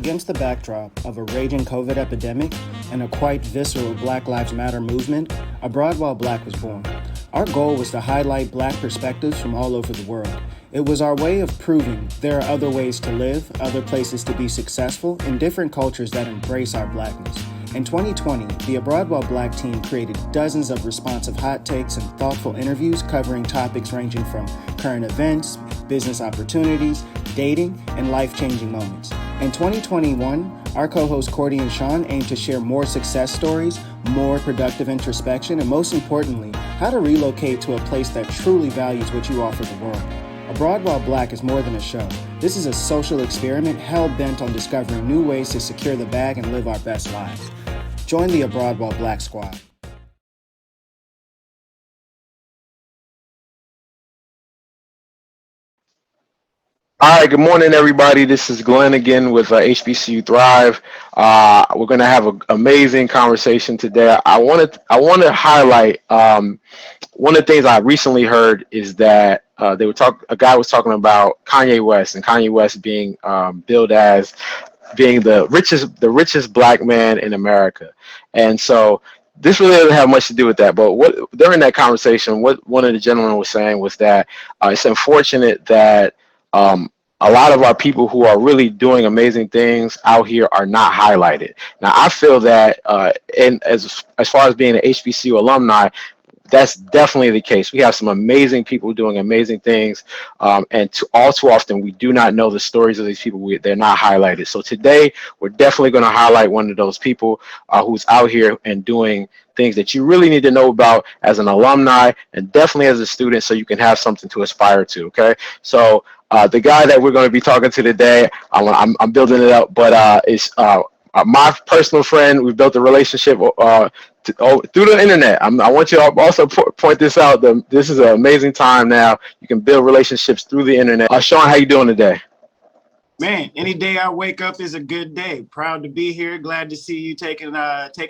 Against the backdrop of a raging COVID epidemic and a quite visceral Black Lives Matter movement, Abroad While Black was born. Our goal was to highlight Black perspectives from all over the world. It was our way of proving there are other ways to live, other places to be successful, and different cultures that embrace our Blackness. In 2020, the Abroad While Black team created dozens of responsive hot takes and thoughtful interviews covering topics ranging from current events, business opportunities, dating, and life-changing moments. In 2021, our co-hosts Cordy and Sean aim to share more success stories, more productive introspection, and most importantly, how to relocate to a place that truly values what you offer the world. Abroad While Black is more than a show. This is a social experiment hell-bent on discovering new ways to secure the bag and live our best lives. Join the Abroad While Black squad. All right, good morning, everybody. This is Glenn again with HBCU Thrive. We're going to have an amazing conversation today. I want to highlight one of the things I recently heard is that a guy was talking about Kanye West and Kanye West being billed as being the richest Black man in America, and so this really doesn't have much to do with that. But during that conversation, what one of the gentlemen was saying was that it's unfortunate that a lot of our people who are really doing amazing things out here are not highlighted. Now, I feel that, and as far as being an HBCU alumni, that's definitely the case. We have some amazing people doing amazing things, and all too often we do not know the stories of these people. They're not highlighted. So today we're definitely going to highlight one of those people who's out here and doing things that you really need to know about as an alumni and definitely as a student, so you can have something to aspire to. Okay, so the guy that we're going to be talking to today, I'm building it up, but is my personal friend. We've built a relationship through the internet. I want you to also point this out. This is an amazing time now. You can build relationships through the internet. Sean, how you doing today? Man, any day I wake up is a good day. Proud to be here. Glad to see you taking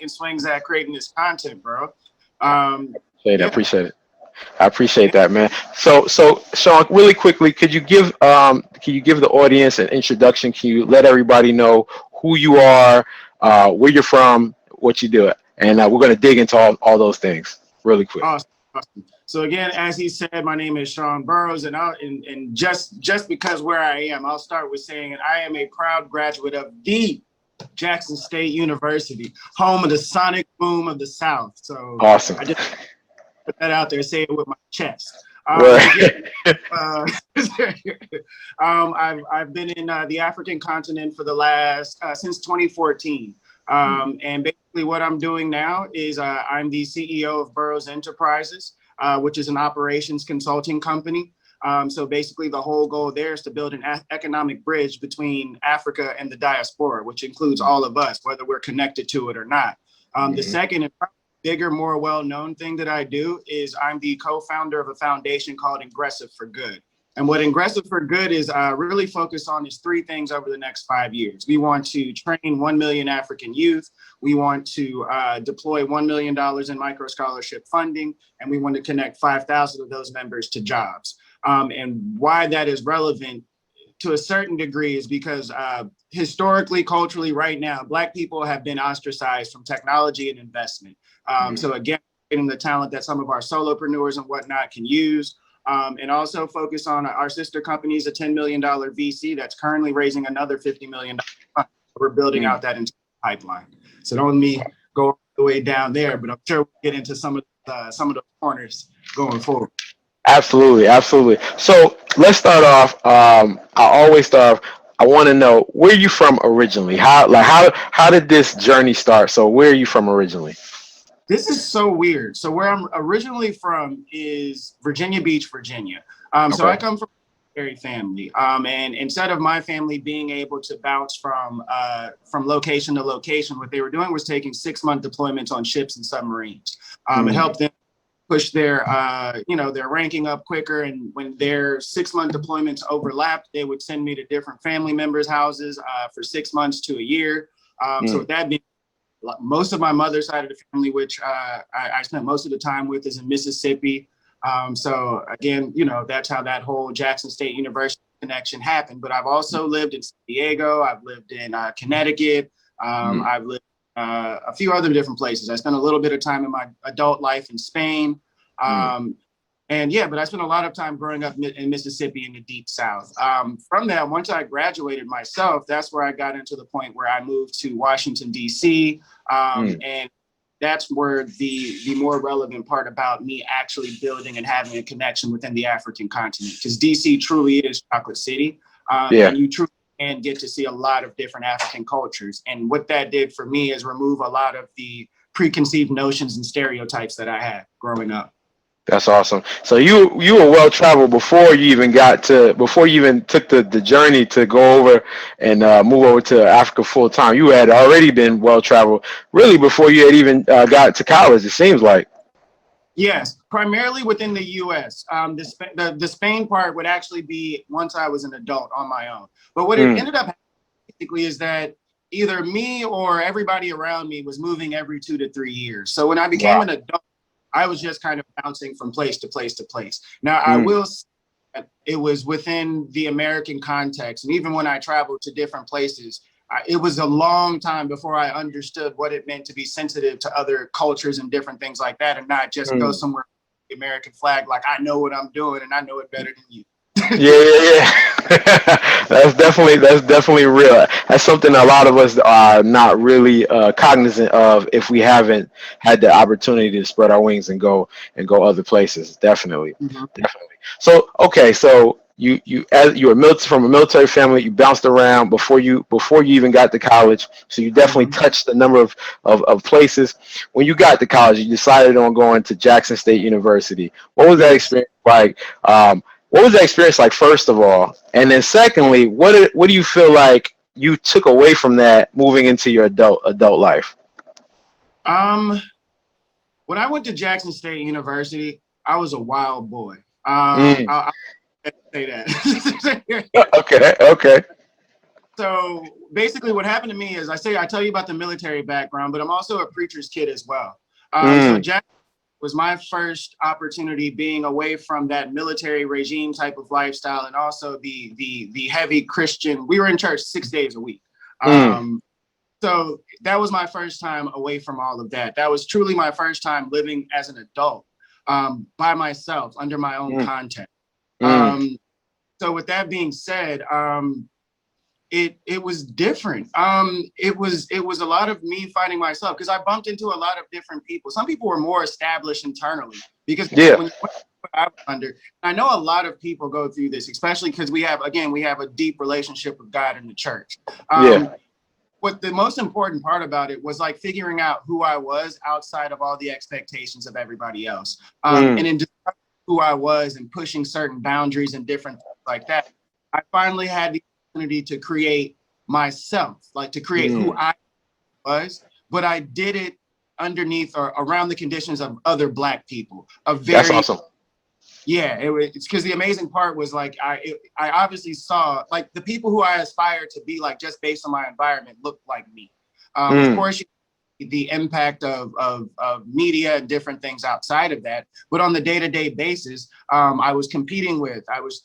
swings at creating this content, bro. I appreciate it. I appreciate that, man. So Sean, really quickly, could you give the audience an introduction? Can you let everybody know who you are, where you're from, what you do? And we're going to dig into all those things really quick. Awesome. So again, as he said, my name is Sean Burrows, and just because where I am, I'll start with saying I am a proud graduate of the Jackson State University, home of the sonic boom of the South. So awesome. I just put that out there, say it with my chest. I've been in the African continent for the last since 2014. And basically what I'm doing now is I'm the CEO of Burrows Enterprises, which is an operations consulting company. So basically the whole goal there is to build an economic bridge between Africa and the diaspora, which includes all of us, whether we're connected to it or not. The second and bigger, more well-known thing that I do is I'm the co-founder of a foundation called Ingressive for Good. And what Ingressive for Good is really focused on is three things over the next 5 years. We want to train 1 million African youth. We want to deploy $1 million in micro scholarship funding, and we want to connect 5,000 of those members to jobs. And why that is relevant to a certain degree is because historically, culturally, right now, Black people have been ostracized from technology and investment. So again, getting the talent that some of our solopreneurs and whatnot can use, and also focus on our sister companies, a $10 million VC that's currently raising another $50 million. We're building out that entire pipeline. So don't let me go all the way down there, but I'm sure we'll get into some of the corners going forward. Absolutely. So let's start off. I want to know, where are you from originally? How did this journey start? So where are you from originally? This is so weird. So where I'm originally from is Virginia Beach, Virginia. So I come from a military family. And instead of my family being able to bounce from location to location, what they were doing was taking 6-month deployments on ships and submarines. It helped them push their ranking up quicker. And when their 6-month deployments overlapped, they would send me to different family members' houses for 6 months to a year. So with that being, most of my mother's side of the family, which I spent most of the time with, is in Mississippi. So again, that's how that whole Jackson State University connection happened. But I've also lived in San Diego. I've lived in Connecticut. I've lived a few other different places. I spent a little bit of time in my adult life in Spain. And yeah, but I spent a lot of time growing up in Mississippi in the deep South. From that, once I graduated myself, that's where I got into the point where I moved to Washington, D.C. And that's where the more relevant part about me actually building and having a connection within the African continent, because DC truly is Chocolate City. And you truly can get to see a lot of different African cultures. And what that did for me is remove a lot of the preconceived notions and stereotypes that I had growing up. That's awesome. So you were well traveled before you even took the journey to go over and move over to Africa full time. You had already been well traveled really before you had even got to college, it seems like. Yes, primarily within the U.S. The Spain part would actually be once I was an adult on my own. But what it ended up basically is that either me or everybody around me was moving every 2 to 3 years. So when I became an adult, I was just kind of bouncing from place to place to place. Now, I will say that it was within the American context. And even when I traveled to different places, it was a long time before I understood what it meant to be sensitive to other cultures and different things like that, and not just go somewhere with the American flag like I know what I'm doing and I know it better than you. Yeah. That's definitely real. That's something a lot of us are not really cognizant of if we haven't had the opportunity to spread our wings and go other places. Definitely. So okay, so you were from a military family. You bounced around before you even got to college. So you definitely touched a number of places. When you got to college, you decided on going to Jackson State University. What was that experience like? What was that experience like, first of all? And then secondly, what do you feel like you took away from that moving into your adult life? When I went to Jackson State University, I was a wild boy. I'll say that. Okay. So basically what happened to me is I tell you about the military background, but I'm also a preacher's kid as well. So Jackson was my first opportunity being away from that military regime type of lifestyle, and also the heavy Christian. We were in church 6 days a week. So that was my first time away from all of that. That was truly my first time living as an adult by myself under my own context. So with that being said, it was different. It was a lot of me finding myself, because I bumped into a lot of different people. Some people were more established internally because when I was under, I know a lot of people go through this, especially because we have a deep relationship with God in the church. What the most important part about it was like figuring out who I was outside of all the expectations of everybody else. And in discovering who I was and pushing certain boundaries and different things like that, I finally had the opportunity to create myself, like to create who I was, but I did it underneath or around the conditions of other Black people. That's awesome. Yeah, it's because the amazing part was like I obviously saw like the people who I aspired to be like just based on my environment looked like me. Of course, the impact of media and different things outside of that, but on the day-to-day basis, I was competing with, I was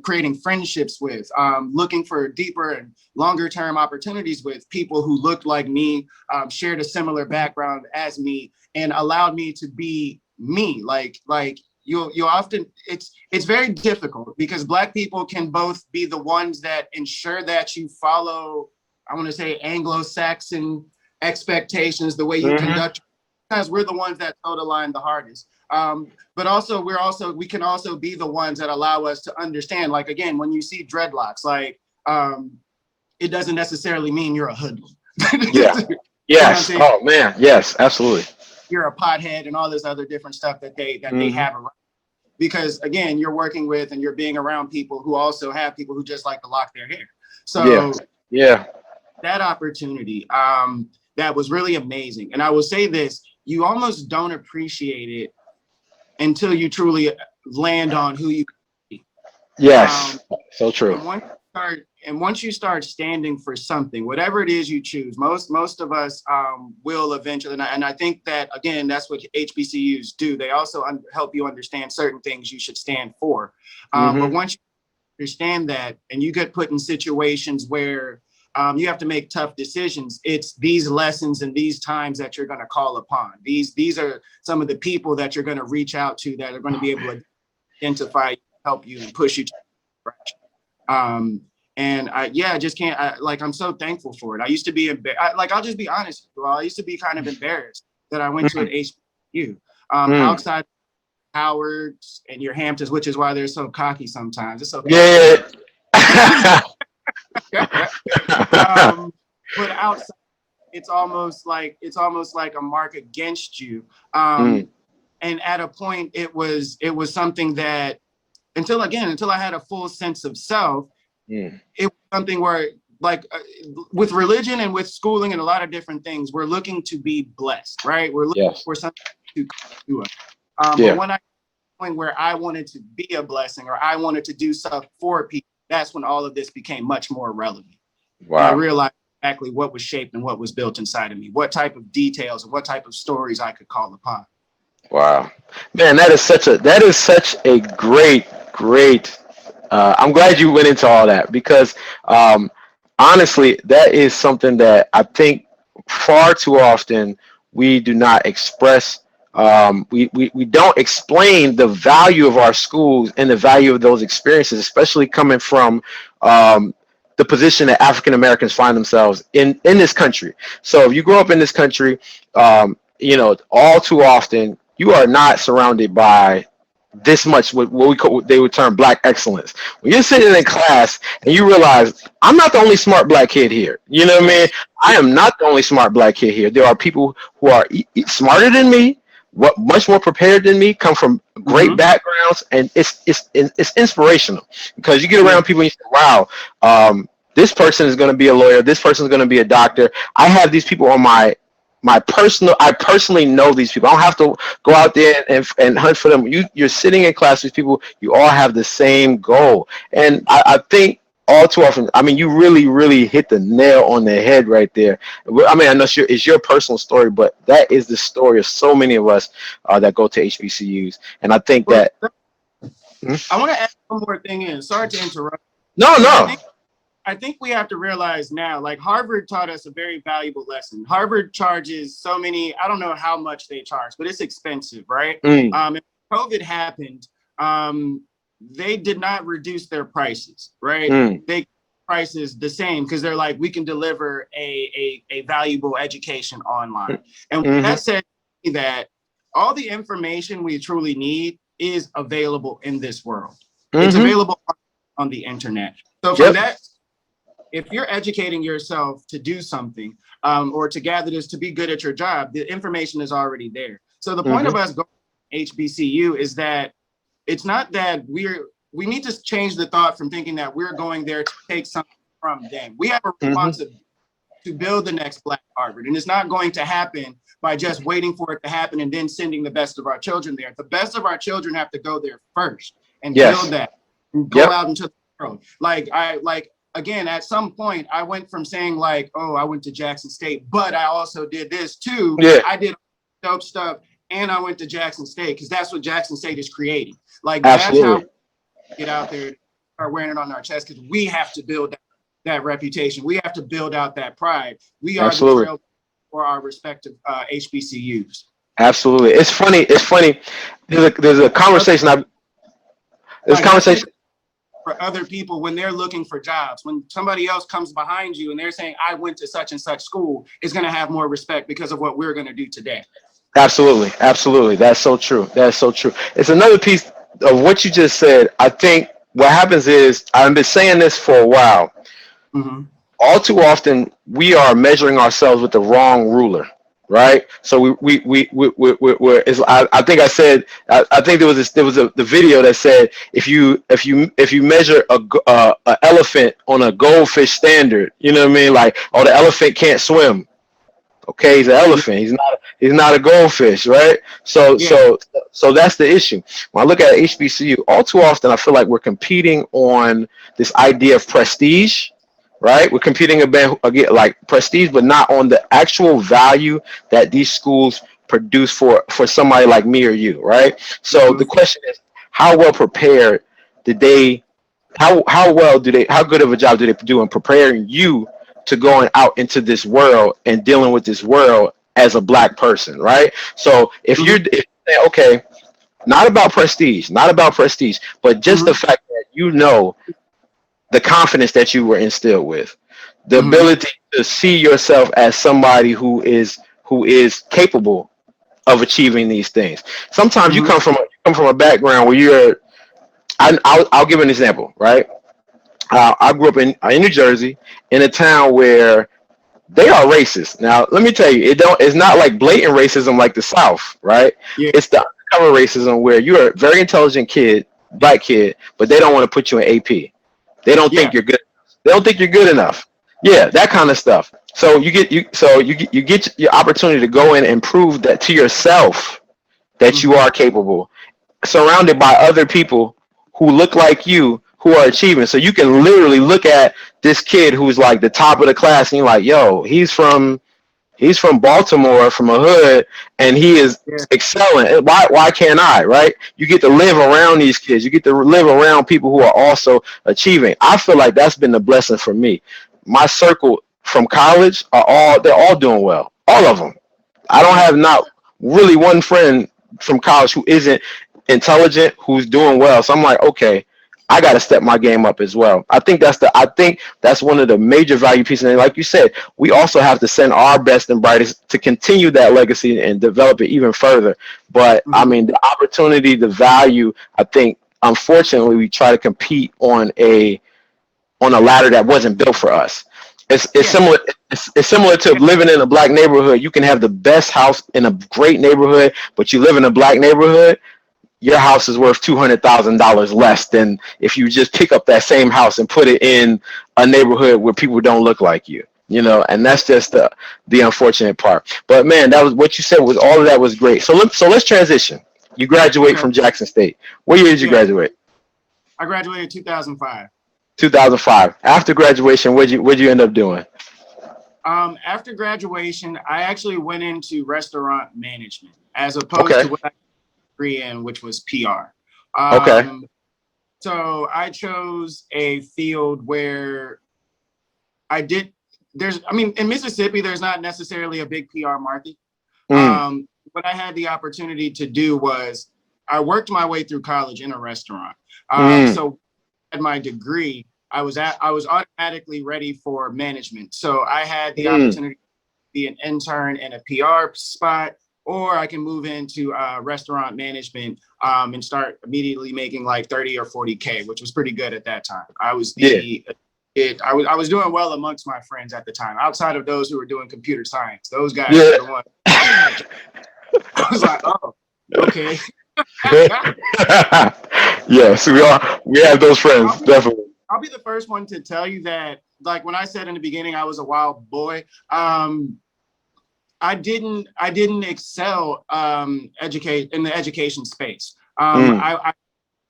creating friendships with, looking for deeper and longer term opportunities with people who looked like me, shared a similar background as me, and allowed me to be me. Like you often, it's very difficult because Black people can both be the ones that ensure that you follow, I want to say, Anglo-Saxon expectations, the way you conduct. Sometimes we're the ones that toe the line the hardest. But also we can also be the ones that allow us to understand, like, again, when you see dreadlocks, like it doesn't necessarily mean you're a hoodlum. Yes. Oh man. Yes, absolutely. You're a pothead and all this other different stuff that they have around. Because again, you're working with and you're being around people who also have people who just like to lock their hair. So that opportunity, that was really amazing. And I will say this, you almost don't appreciate it until you truly land on who you be. Yes, so true. And once you start standing for something, whatever it is you choose, most of us will eventually, and I think that, again, that's what HBCUs do. They also help you understand certain things you should stand for. But once you understand that, and you get put in situations where you have to make tough decisions, it's these lessons and these times that you're going to call upon. These are some of the people that you're going to reach out to that are going to be able to identify, help you, and push you to the direction. And I just can't, I'm so thankful for it. I used to be, I'll just be honest. Well, I used to be kind of embarrassed that I went to an HBCU outside Howard's and your Hamptons, which is why they're so cocky sometimes. It's okay. Yeah. But outside, it's almost like a mark against you. And at a point, it was something that until I had a full sense of self, it was something where, with religion and with schooling and a lot of different things, we're looking to be blessed, right? We're looking for something to do us. But when I point where I wanted to be a blessing or I wanted to do stuff for people, that's when all of this became much more relevant. Wow. And I realized exactly what was shaped and what was built inside of me, what type of details and what type of stories I could call upon. Wow, man, that is such a great. I'm glad you went into all that because honestly, that is something that I think far too often we do not express. We don't explain the value of our schools and the value of those experiences, especially coming from the position that African Americans find themselves in this country. So if you grow up in this country, all too often you are not surrounded by this much what they would term black excellence. When you're sitting in class and you realize I'm not the only smart black kid here. You know what I mean? I am not the only smart black kid here. There are people who are smarter than me, much more prepared than me, come from great backgrounds, and it's inspirational because you get around people and you say, wow, this person is going to be a lawyer, this person is going to be a doctor. I have these people on I personally know these people. I don't have to go out there and hunt for them. You're sitting in class with people, you all have the same goal. And I think all too often, I mean, you really, really hit the nail on the head right there. I mean, I know it's your personal story, but that is the story of so many of us that go to HBCUs. And I think that... I want to add one more thing in. Sorry to interrupt. No. I think we have to realize now, like Harvard taught us a very valuable lesson. Harvard charges so many, I don't know how much they charge, but it's expensive, right? And COVID happened, they did not reduce their prices, right? They prices the same because they're like, we can deliver a valuable education online. And that said that all the information we truly need is available in this world. It's available on the internet. So from that, if you're educating yourself to do something or to gather this, to be good at your job, the information is already there. So the point of us going to HBCU is that it's not that we need to change the thought from thinking that we're going there to take something from them. We have a responsibility to build the next Black Harvard. And it's not going to happen by just waiting for it to happen and then sending the best of our children there. The best of our children have to go there first and build that and go out into the world. Again, at some point, I went from saying like, oh, I went to Jackson State, but I also did this too. I did dope stuff and I went to Jackson State because that's what Jackson State is creating. Like, that's how we get out there, are wearing it on our chest because we have to build that reputation. We have to build out that pride. We are the trail for our respective HBCUs. Absolutely. It's funny. There's a conversation. For other people when they're looking for jobs, when somebody else comes behind you and they're saying, I went to such and such school, is going to have more respect because of what we're going to do today. Absolutely. That's so true. It's another piece of what you just said. I think what happens is, I've been saying this for a while. All too often, we are measuring ourselves with the wrong ruler. Right, so I think I said, I think there was the video that said if you measure a elephant on a goldfish standard, you know what I mean, like, oh, the elephant can't swim. Okay, he's an elephant. He's not a goldfish, right? So that's the issue. When I look at HBCU, all too often I feel like we're competing on this idea of prestige. Right, we're competing again like prestige, but not on the actual value that these schools produce for somebody like me or you. Right. So the question is, how well prepared did they how good of a job do they do in preparing you to going out into this world and dealing with this world as a black person, right? So if you say, okay, not about prestige, but just the Hmm. fact that you know the confidence that you were instilled with, the Hmm. ability to see yourself as somebody who is capable of achieving these things. Sometimes you Hmm. come from a background where I'll give an example, right? I grew up in New Jersey, in a town where they are racist. Now, let me tell you, it's not like blatant racism like the South, right? Yeah. It's the undercover racism where you're a very intelligent kid, black kid, but they don't want to put you in AP. They don't think Yeah. you're good. They don't think you're good enough. Yeah, that kind of stuff. So you get your opportunity to go in and prove that to yourself that you Hmm. are capable, surrounded by other people who look like you, who are achieving. So you can literally look at this kid who's like the top of the class and you're like, yo, he's from Baltimore, from a hood, and he is Yeah. excelling. Why can't I, right? You get to live around these kids. You get to live around people who are also achieving. I feel like that's been the blessing for me. My circle from college they're all doing well. All of them. I don't Yeah. have not really one friend from college who isn't intelligent, who's doing well. So I'm like, okay, I got to step my game up as well. I think that's one of the major value pieces. And like you said, we also have to send our best and brightest to continue that legacy and develop it even further. But I Hmm. mean, the opportunity, the value, I think, unfortunately, we try to compete on a ladder that wasn't built for us. It's Yeah. similar. It's similar to living in a black neighborhood. You can have the best house in a great neighborhood, but you live in a black neighborhood. Your house is worth $200,000 less than if you just pick up that same house and put it in a neighborhood where people don't look like you. And that's just the unfortunate part. But man, that was what you said. Was all of that was great. So let's transition. You graduate Okay. from Jackson State. What year did you Yeah. graduate? I graduated 2005. 2005. After graduation, what'd you end up doing? After graduation, I actually went into restaurant management as opposed Okay. to what I degree in, which was PR. Okay. So I chose a field where I did. In Mississippi, there's not necessarily a big PR market. Mm, What I had the opportunity to do was I worked my way through college in a restaurant. mm, So at my degree, I was automatically ready for management. So I had the mm. opportunity to be an intern in a PR spot, or I can move into restaurant management and start immediately making like 30 or 40K, which was pretty good at that time. Yeah. I was doing well amongst my friends at the time, outside of those who were doing computer science. Those guys Yeah. were the ones. I was like, oh, okay. Yes, we have those friends, I'll be definitely. I'll be the first one to tell you that, like when I said in the beginning I was a wild boy, I didn't excel educate in the education space. Mm, I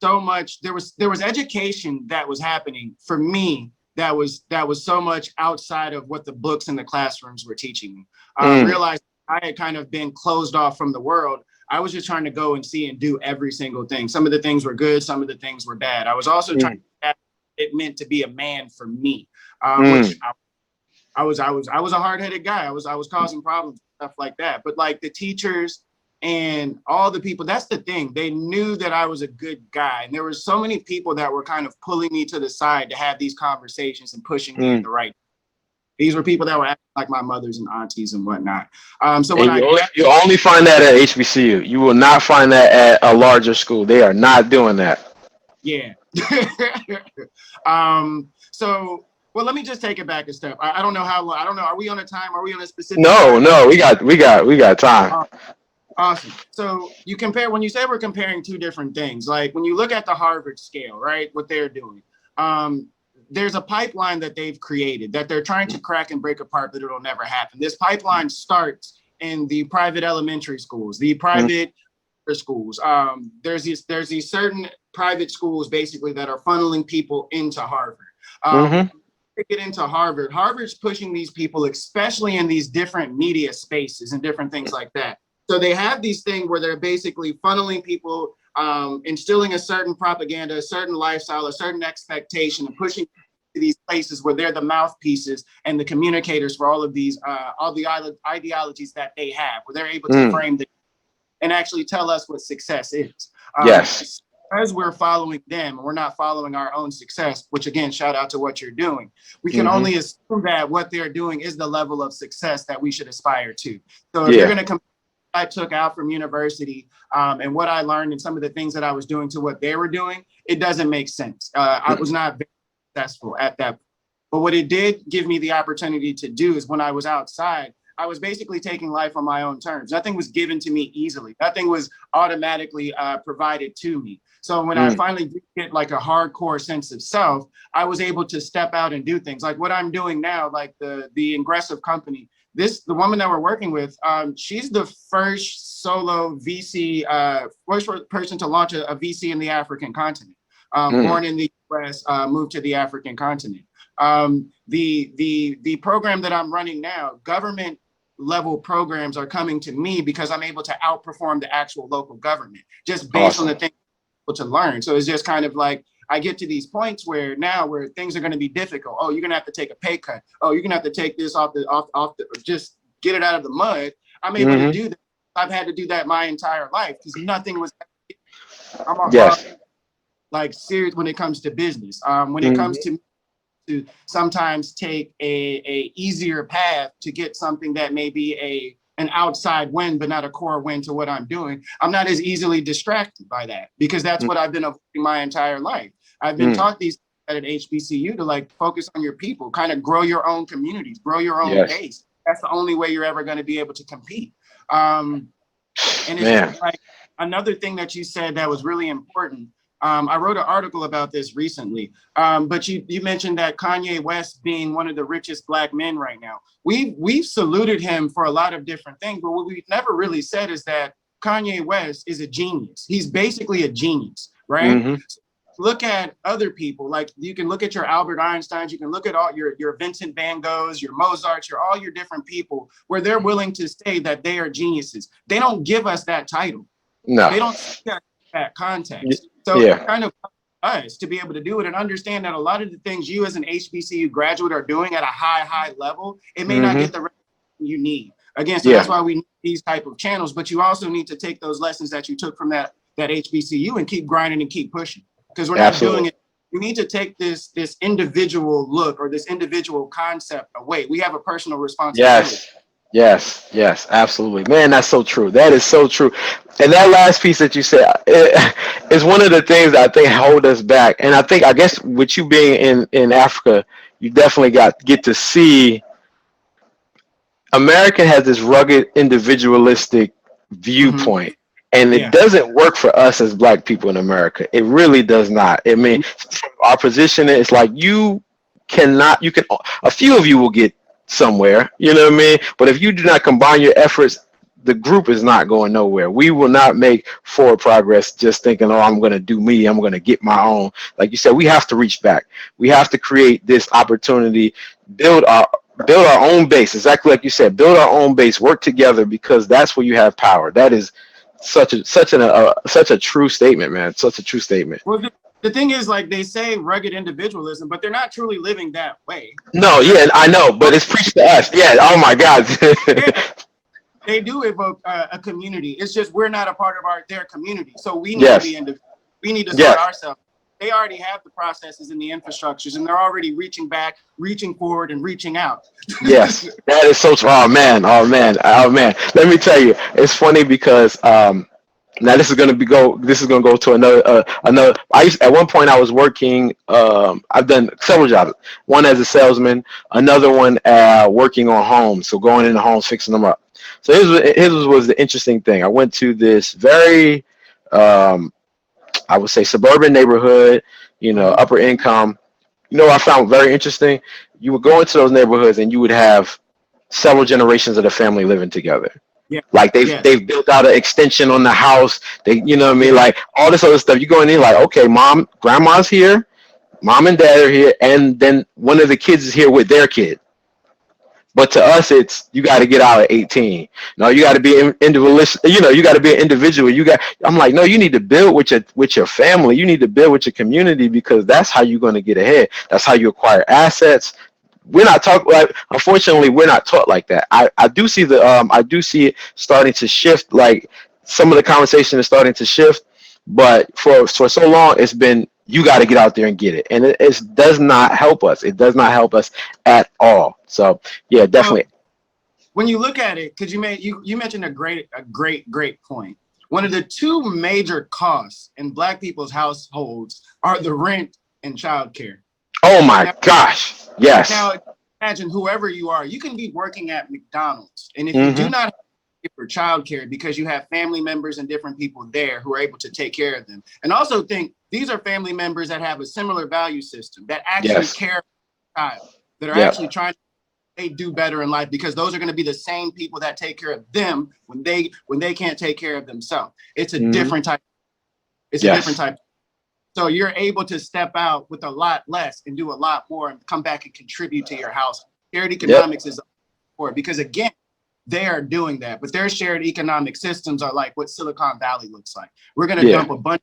so much there was education that was happening for me that was so much outside of what the books in the classrooms were teaching me. mm, Realized I had kind of been closed off from the world. I was just trying to go and see and do every single thing. Some of the things were good, some of the things were bad. I was also trying mm, to it meant to be a man for me, mm. which I was a hard-headed guy. I was causing problems, stuff like that. But like the teachers and all the people, that's the thing. They knew that I was a good guy. And there were so many people that were kind of pulling me to the side to have these conversations and pushing me in Mm. the right. These were people that were acting like my mothers and aunties and whatnot. So when And I you only find that at HBCU. You will not find that at a larger school. They are not doing that. yeah. So well, let me just take it back a step. I don't know how long. I don't know. Are we on a time? Are we on a specific No, time? no, we got time. Awesome. So you compare when you say we're comparing two different things, like when you look at the Harvard scale, right? What they're doing. There's a pipeline that they've created that they're trying to crack and break apart, but it'll never happen. This pipeline starts in the private elementary schools, the Mm, private schools. There's these certain private schools basically that are funneling people into Harvard. mm-hmm, To get into Harvard, Harvard's pushing these people, especially in these different media spaces and different things like that. So they have these things where they're basically funneling people instilling a certain propaganda, a certain lifestyle, a certain expectation, and pushing to these places where they're the mouthpieces and the communicators for all the ideologies that they have, where they're able to frame and actually tell us what success is. Yes. As we're following them, and we're not following our own success, which again, shout out to what you're doing. We can only assume that what they're doing is the level of success that we should aspire to. So if you're going to compare what I took out from university and what I learned and some of the things that I was doing to what they were doing, it doesn't make sense. I was not very successful at that. But what it did give me the opportunity to do is when I was outside, I was basically taking life on my own terms. Nothing was given to me easily. Nothing was automatically provided to me. So when I finally did get like a hardcore sense of self, I was able to step out and do things like what I'm doing now, like the Ingressive company. The woman that we're working with, she's the first solo VC, first person to launch a VC in the African continent. Born in the US, moved to the African continent. The program that I'm running now, government level programs are coming to me because I'm able to outperform the actual local government just based on the things to learn. So it's just kind of like I get to these points where things are going to be difficult. Oh, you're going to have to take a pay cut. Oh, you're going to have to take this off the just get it out of the mud. I'm able to do that. I've had to do that my entire life because nothing was. Like serious when it comes to business. When it comes to sometimes take a easier path to get something that may be an outside win, but not a core win to what I'm doing. I'm not as easily distracted by that because that's what I've been avoiding my entire life. I've been taught these at an HBCU to like focus on your people, kind of grow your own communities, grow your own base. That's the only way you're ever going to be able to compete. And it's just like another thing that you said that was really important. I wrote an article about this recently, but you mentioned that Kanye West being one of the richest Black men right now. We've saluted him for a lot of different things, but what we've never really said is that Kanye West is a genius. He's basically a genius, right? So look at other people, like you can look at your Albert Einsteins, you can look at all your Vincent Van Goghs, your Mozarts, all your different people where they're willing to say that they are geniuses. They don't give us that title. No, they don't see that context. So it's kind of us to be able to do it and understand that a lot of the things you as an HBCU graduate are doing at a high level, it may not get the recognition you need. Again, so that's why we need these type of channels, but you also need to take those lessons that you took from that HBCU and keep grinding and keep pushing because we're not doing it. We need to take this individual look or this individual concept away. We have a personal responsibility. Yes, absolutely. Man, that's so true. That is so true. And that last piece that you said is one of the things that I think hold us back. And I guess with you being in Africa, you definitely get to see America has this rugged individualistic viewpoint. And it doesn't work for us as Black people in America. It really does not. I mean, our position is like a few of you will get somewhere, you know what I mean? But if you do not combine your efforts, the group is not going nowhere. We will not make forward progress just thinking, oh, I'm going to do me. I'm going to get my own. Like you said, we have to reach back. We have to create this opportunity, build our own base. Exactly like you said, build our own base, work together because that's where you have power. That is such a true statement, man. Such a true statement. Well, the thing is, like they say, rugged individualism, but they're not truly living that way. No, I know, but it's preached to us. Yeah. Oh my God. They do evoke a community. It's just we're not a part of their community, so we need to be we need to start ourselves. They already have the processes and the infrastructures, and they're already reaching back, reaching forward, and reaching out. Yes, that is so true. Oh man. Let me tell you, it's funny because now this is going to go to another. At one point I was working. I've done several jobs. One as a salesman, another one working on homes. So going into homes, fixing them up. So his was the interesting thing. I went to this very, I would say suburban neighborhood, upper income. What I found very interesting? You would go into those neighborhoods and you would have several generations of the family living together. Yeah. Like they've built out an extension on the house. They, you know what I mean? Like all this other stuff. You go in there like, okay, grandma's here, mom and dad are here, and then one of the kids is here with their kid. But to us, it's you got to get out at 18. No, you got to be individualist. You know, you got to be an individual. I'm like, no, you need to build with your family. You need to build with your community because that's how you're going to get ahead. That's how you acquire assets. We're not taught like, unfortunately, we're not taught like that. I do see I do see it starting to shift. Like some of the conversation is starting to shift, but for so long, it's been you got to get out there and get it, and it does not help us. It does not help us at all. So yeah, definitely. When you look at it, because you mentioned a great point. One of the two major costs in Black people's households are the rent and childcare. Oh my gosh. Yes. Now imagine whoever you are, you can be working at McDonald's, and if you do not have for childcare because you have family members and different people there who are able to take care of them, and also think these are family members that have a similar value system that actually care for the child, that are actually trying to they do better in life because those are going to be the same people that take care of them when they can't take care of themselves. It's a different type. It's a different type. So you're able to step out with a lot less and do a lot more and come back and contribute to your house. Shared economics is important because again, they are doing that, but their shared economic systems are like what Silicon Valley looks like. We're going to dump a bunch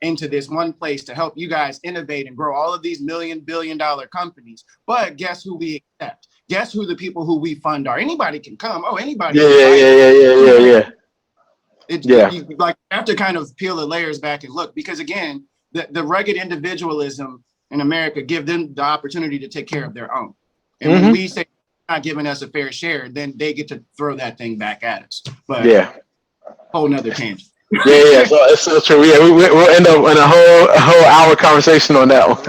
into this one place to help you guys innovate and grow all of these billion-dollar companies. But guess who we accept? Guess who the people who we fund are? Anybody can come. Oh, anybody. Yeah. You like have to kind of peel the layers back and look because again, the rugged individualism in America give them the opportunity to take care of their own. And when we say not giving us a fair share, then they get to throw that thing back at us. But whole nother tangent. Yeah. So it's so true. Yeah, we'll end up in a whole hour conversation on that one.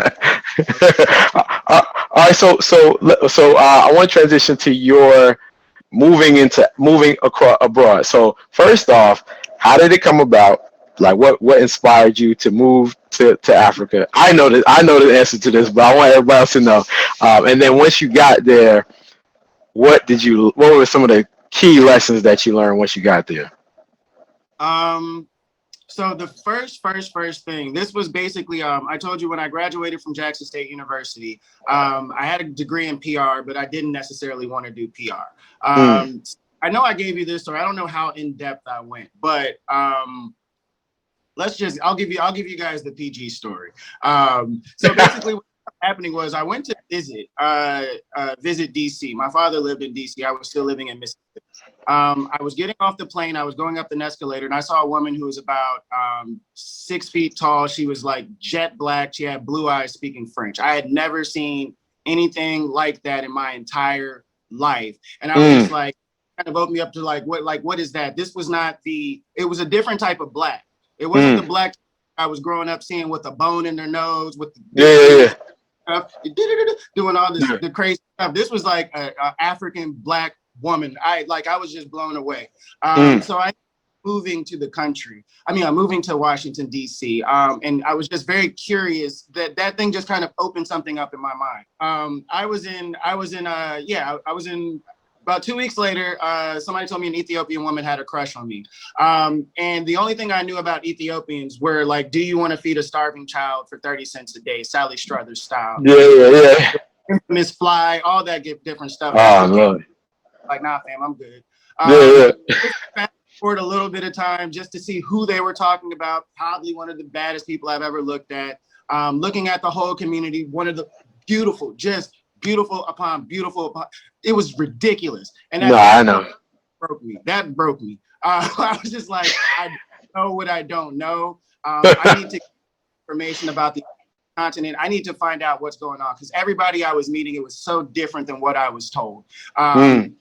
All right. So I want to transition to your moving across abroad. So first off, how did it come about? Like what inspired you to move to Africa? I know the answer to this, but I want everybody else to know. And then once you got there, what were some of the key lessons that you learned once you got there? So the first thing, this was basically, I told you when I graduated from Jackson State University, I had a degree in PR, but I didn't necessarily want to do PR. I know I gave you this, or I don't know how in depth I went, but I'll give you guys the PG story. So basically what was happening was I went to visit DC. My father lived in DC. I was still living in Mississippi. I was getting off the plane. I was going up an escalator and I saw a woman who was about 6 feet tall. She was like jet black. She had blue eyes speaking French. I had never seen anything like that in my entire life. And I was just like, kind of opened me up to what is that? This was not it was a different type of black. It wasn't the black I was growing up seeing with a bone in their nose, with stuff, doing all this the crazy stuff. This was like a African black woman. I was just blown away. So I moving to the country. I'm moving to Washington D.C. And I was just very curious that thing just kind of opened something up in my mind. I was in about 2 weeks later, somebody told me an Ethiopian woman had a crush on me. And the only thing I knew about Ethiopians were like, do you want to feed a starving child for 30 cents a day, Sally Struthers style? Yeah. Miss Fly, all that different stuff. Oh, Lord. Like, nah, fam, I'm good. Fast forward a little bit of time just to see who they were talking about. Probably one of the baddest people I've ever looked at. Looking at the whole community, one of the beautiful upon beautiful. It was ridiculous. And I know. That broke me. I was just like, I know what I don't know. I need to get information about the continent. I need to find out what's going on because everybody I was meeting, it was so different than what I was told. And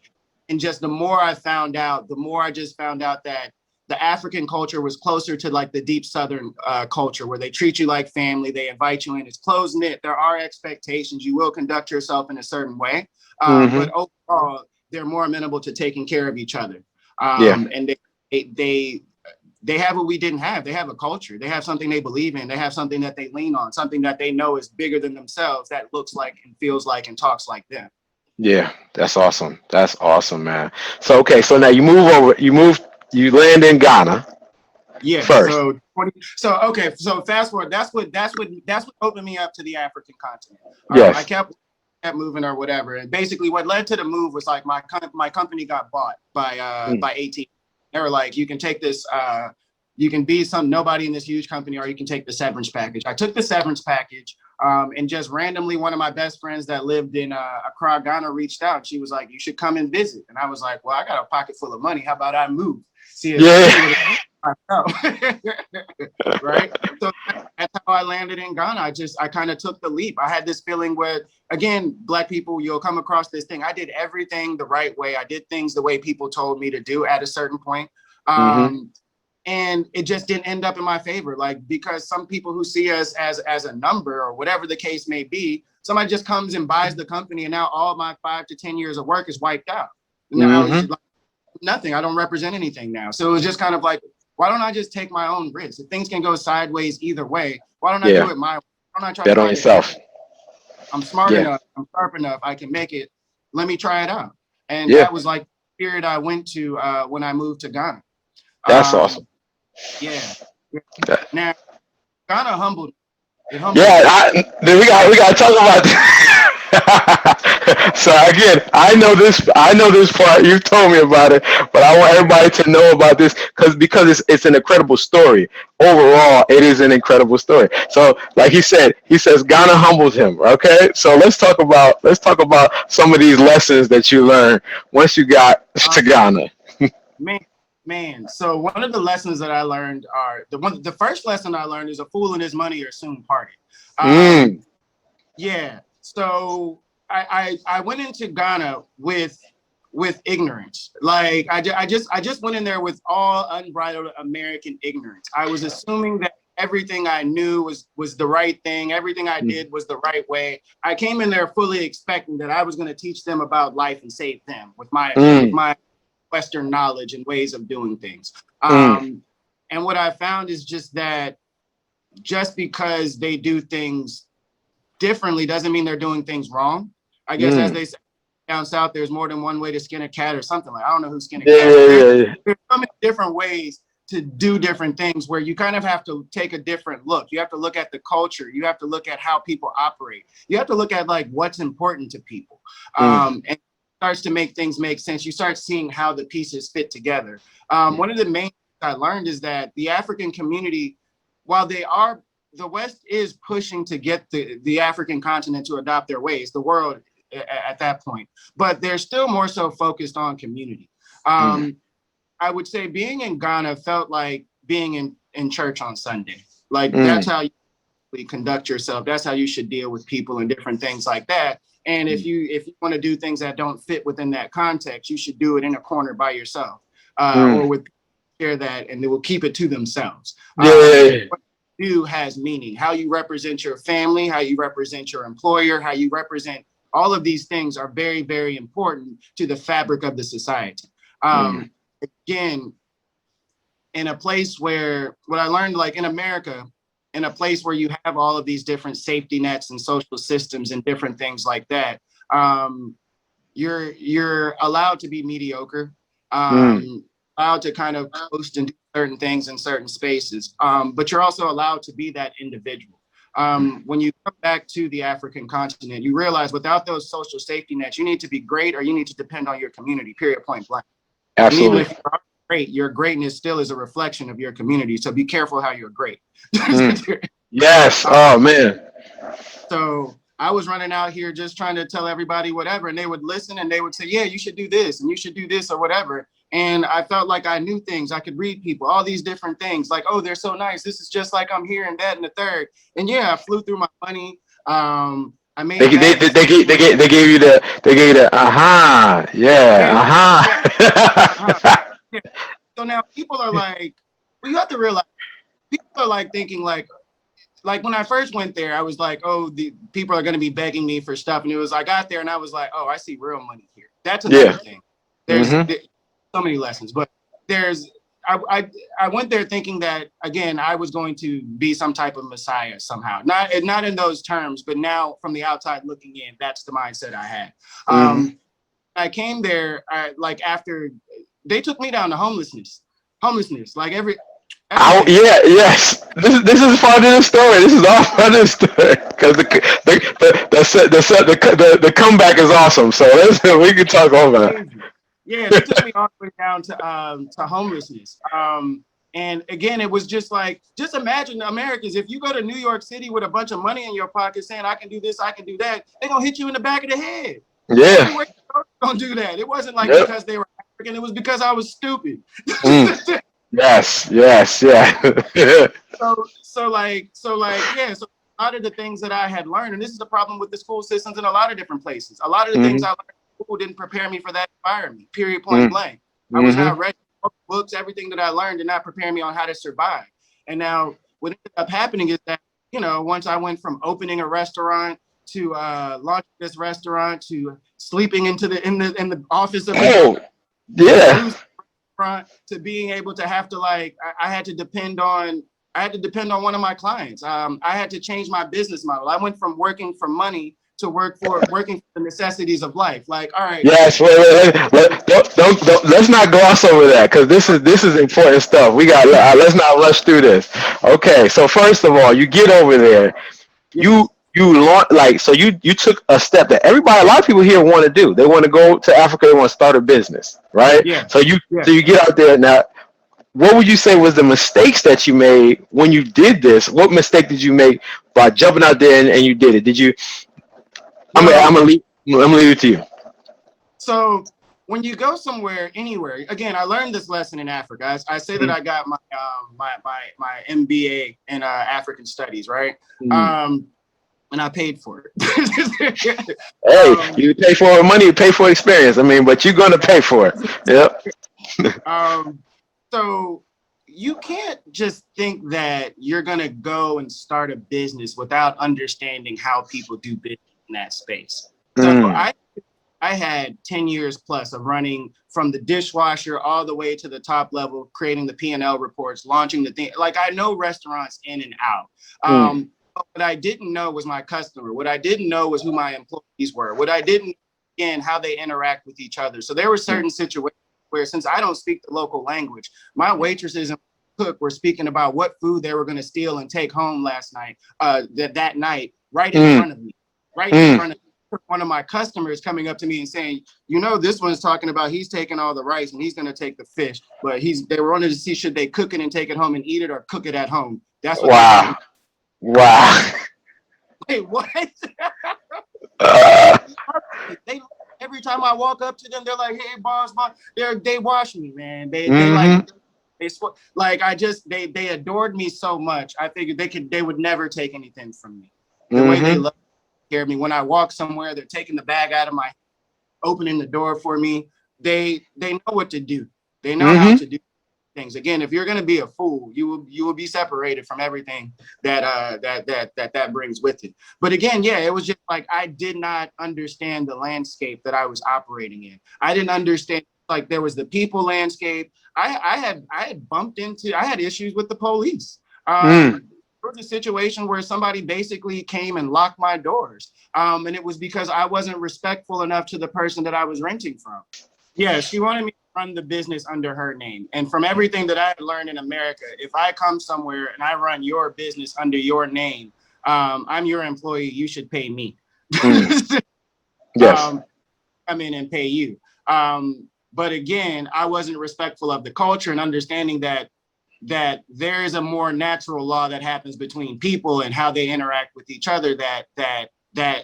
just the more I found out, the more I just found out that the African culture was closer to like the deep Southern culture where they treat you like family. They invite you in. It's close knit. There are expectations. You will conduct yourself in a certain way. But overall, they're more amenable to taking care of each other. And they have what we didn't have. They have a culture. They have something they believe in. They have something that they lean on, something that they know is bigger than themselves, that looks like and feels like and talks like them. Yeah, that's awesome. That's awesome, man. So now you move over. You land in Ghana. Yeah. First. So fast forward. That's what opened me up to the African continent. Yes. I kept kept moving or whatever. And basically what led to the move was like my company got bought by AT. They were like, you can take this, you can be nobody in this huge company, or you can take the severance package. I took the severance package, and just randomly one of my best friends that lived in Accra, Ghana reached out. She was like, you should come and visit. And I was like, well, I got a pocket full of money. How about I move? See if right. So that's how I landed in Ghana. I kind of took the leap. I had this feeling where, again, Black people, you'll come across this thing. I did everything the right way. I did things the way people told me to do at a certain point. And it just didn't end up in my favor. Like, because some people who see us as a number or whatever the case may be, somebody just comes and buys the company, and now all my 5 to 10 years of work is wiped out. Now it's like nothing. I don't represent anything now. So it was just kind of like, why don't I just take my own risks? If things can go sideways either way, why don't I do it my way? Why don't I try bet on yourself? I'm smart enough. I'm sharp enough. I can make it. Let me try it out. And that was like the period I went to when I moved to Ghana. That's awesome. Yeah. Now, Ghana humbled me. We got to talk about that. So again, I know this part. You've told me about it, but I want everybody to know about this because it's an incredible story. Overall, it is an incredible story. So, like he says Ghana humbled him. Okay, so let's talk about some of these lessons that you learned once you got to Ghana. Man, so one of the lessons that I learned are the first lesson I learned is a fool and his money are soon parted. Yeah. So I went into Ghana with ignorance. Like I just went in there with all unbridled American ignorance. I was assuming that everything I knew was the right thing. Everything I did was the right way. I came in there fully expecting that I was going to teach them about life and save them with my Western knowledge and ways of doing things. And what I found is just that just because they do things differently doesn't mean they're doing things wrong. I guess as they say down south, there's more than one way to skin a cat or something like. I don't know who skinned a cat. There's so many different ways to do different things where you kind of have to take a different look. You have to look at the culture. You have to look at how people operate. You have to look at like what's important to people. And starts to make things make sense. You start seeing how the pieces fit together. One of the main things I learned is that the African community, while the West is pushing to get the African continent to adopt their ways, the world at that point, but they're still more so focused on community. I would say being in Ghana felt like being in church on Sunday. Like that's how you conduct yourself. That's how you should deal with people and different things like that. And if you want to do things that don't fit within that context, you should do it in a corner by yourself, or with share that, and they will keep it to themselves. What you do has meaning. How you represent your family, how you represent your employer, how you represent all of these things are very, very important to the fabric of the society. Again, in a place where what I learned, like in America, in a place where you have all of these different safety nets and social systems and different things like that, you're allowed to be mediocre, allowed to kind of post and do certain things in certain spaces, but you're also allowed to be that individual. When you come back to the African continent, you realize without those social safety nets, you need to be great or you need to depend on your community, period, point blank. Absolutely. And even if you're great, your greatness still is a reflection of your community. So be careful how you're great. Yes. Oh, man. So I was running out here just trying to tell everybody whatever, and they would listen and they would say, yeah, you should do this and you should do this or whatever. And I felt like I knew things. I could read people, all these different things like, oh, they're so nice. This is just like I'm here and that and the third. And yeah, I flew through my money. I made they gave you the Yeah. So now people are like, well, you have to realize people are like thinking like when I first went there, I was like, oh, the people are going to be begging me for stuff. And it was, I got there and I was like, oh, I see real money here. That's another thing. There's so many lessons, but I went there thinking that, again, I was going to be some type of messiah somehow. Not in those terms, but now from the outside looking in, that's the mindset I had. I came there, after they took me down to homelessness. Like I, Everything. yeah, yes. This is part of the story. This is all part of the story because the comeback is awesome. So we can talk over that. Crazy. Yeah, they took me all the way down to homelessness. And again, it was just like, just imagine Americans, if you go to New York City with a bunch of money in your pocket saying, I can do this, I can do that, they're gonna hit you in the back of the head. Yeah. Everywhere you go, they're gonna do that. It wasn't like Yep. because they were African, it was because I was stupid. Mm. Yes. Yes. Yeah. So a lot of the things that I had learned, and this is the problem with the school systems in a lot of different places. A lot of the things Mm-hmm. I learned in school didn't prepare me for that environment, period, point Mm-hmm. blank. I was not ready. Books, everything that I learned did not prepare me on how to survive. And now what ended up happening is that, once I went from opening a restaurant to launching this restaurant to sleeping in the office of Oh, to yeah. lose front to being able to have to I had to depend on one of my clients. I had to change my business model. I went from working for money to working for the necessities of life. Like, all right. Yes. Wait. Don't, let's not gloss over that because this is important stuff. We got. Let's not rush through this. Okay. So first of all, you get over there. Yes. You launch so you took a step that a lot of people here want to do. They want to go to Africa. They want to start a business, right? Yeah. So you Yeah. so you get out there now. What would you say was the mistakes that you made when you did this? What mistake did you make by jumping out there and you did it? Did you? I'm gonna leave it to you. So when you go somewhere, anywhere, again, I learned this lesson in Africa. I say that I got my MBA in African studies, right? And I paid for it. Hey, you pay for money, you pay for experience. I mean, but you're gonna pay for it. Yep. So you can't just think that you're gonna go and start a business without understanding how people do business in that space. So I had 10 years plus of running from the dishwasher all the way to the top level, creating the P&L reports, launching the thing. Like, I know restaurants in and out. But what I didn't know was my customer. What I didn't know was who my employees were. What I didn't, again, how they interact with each other. So there were certain situations where, since I don't speak the local language, my waitresses and cook were speaking about what food they were going to steal and take home last night, that night, right in front of me, right in front of me. One of my customers coming up to me and saying, this one's talking about he's taking all the rice and he's going to take the fish, but they were wanting to see should they cook it and take it home and eat it or cook it at home. That's what. Wow. Wait, what? They every time I walk up to them, they're like, "Hey, boss." They wash me, man. They adored me so much. I figured they would never take anything from me. The way they love care of me. When I walk somewhere, they're taking the bag out of my, opening the door for me. They know what to do. They know how to do things. Again, if you're going to be a fool, you will be separated from everything that brings with it. But again, yeah, it was just like I did not understand the landscape that I was operating in. I didn't understand, like, there was the people landscape. I had issues with the police. There was a situation where somebody basically came and locked my doors. And it was because I wasn't respectful enough to the person that I was renting from. Yeah, she wanted me to run the business under her name. And from everything that I had learned in America, if I come somewhere and I run your business under your name, I'm your employee, you should pay me. Yes. Come in and pay you. But again, I wasn't respectful of the culture and understanding that there is a more natural law that happens between people and how they interact with each other that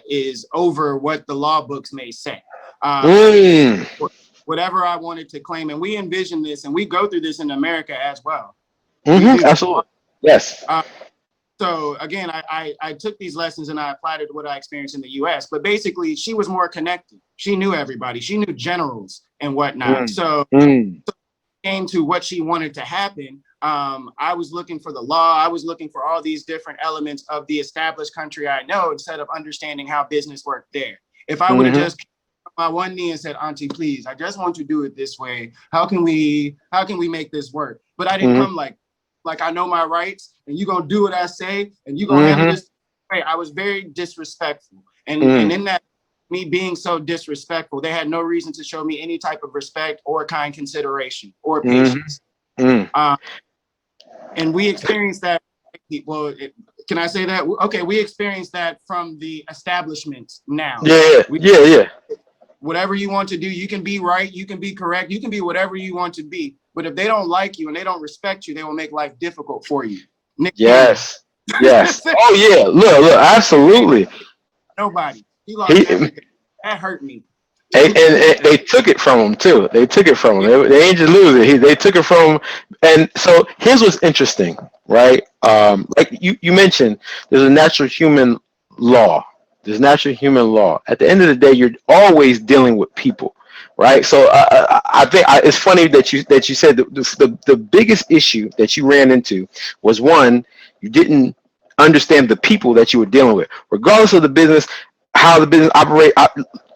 is over what the law books may say. Whatever I wanted to claim, and we envision this, and we go through this in America as well. Absolutely. Yes. So again, I took these lessons and I applied it to what I experienced in the US, but basically she was more connected. She knew everybody. She knew generals and whatnot. So came to what she wanted to happen. I was looking for the law. I was looking for all these different elements of the established country I know, instead of understanding how business worked there. If I would have just on my one knee and said, "Auntie, please, I just want to do it this way. How can we make this work?" But I didn't come like I know my rights and you're gonna do what I say and you're gonna handle this. I was very disrespectful. And in that, me being so disrespectful, they had no reason to show me any type of respect or kind consideration or patience. And we experienced that. Well, can I say that? Okay, we experienced that from the establishments now. Yeah. Whatever you want to do, you can be right, you can be correct, you can be whatever you want to be. But if they don't like you and they don't respect you, they will make life difficult for you. Yes. Oh yeah. Look, absolutely. Nobody. He lost everything. That hurt me. And they took it from him too. They took it from him. They ain't just lose it. They took it from him. And so here's what's interesting, right? Like you mentioned, there's a natural human law. There's natural human law. At the end of the day, you're always dealing with people, right? So I think it's funny that you said the biggest issue that you ran into was, one, you didn't understand the people that you were dealing with, regardless of the business, how the business operate.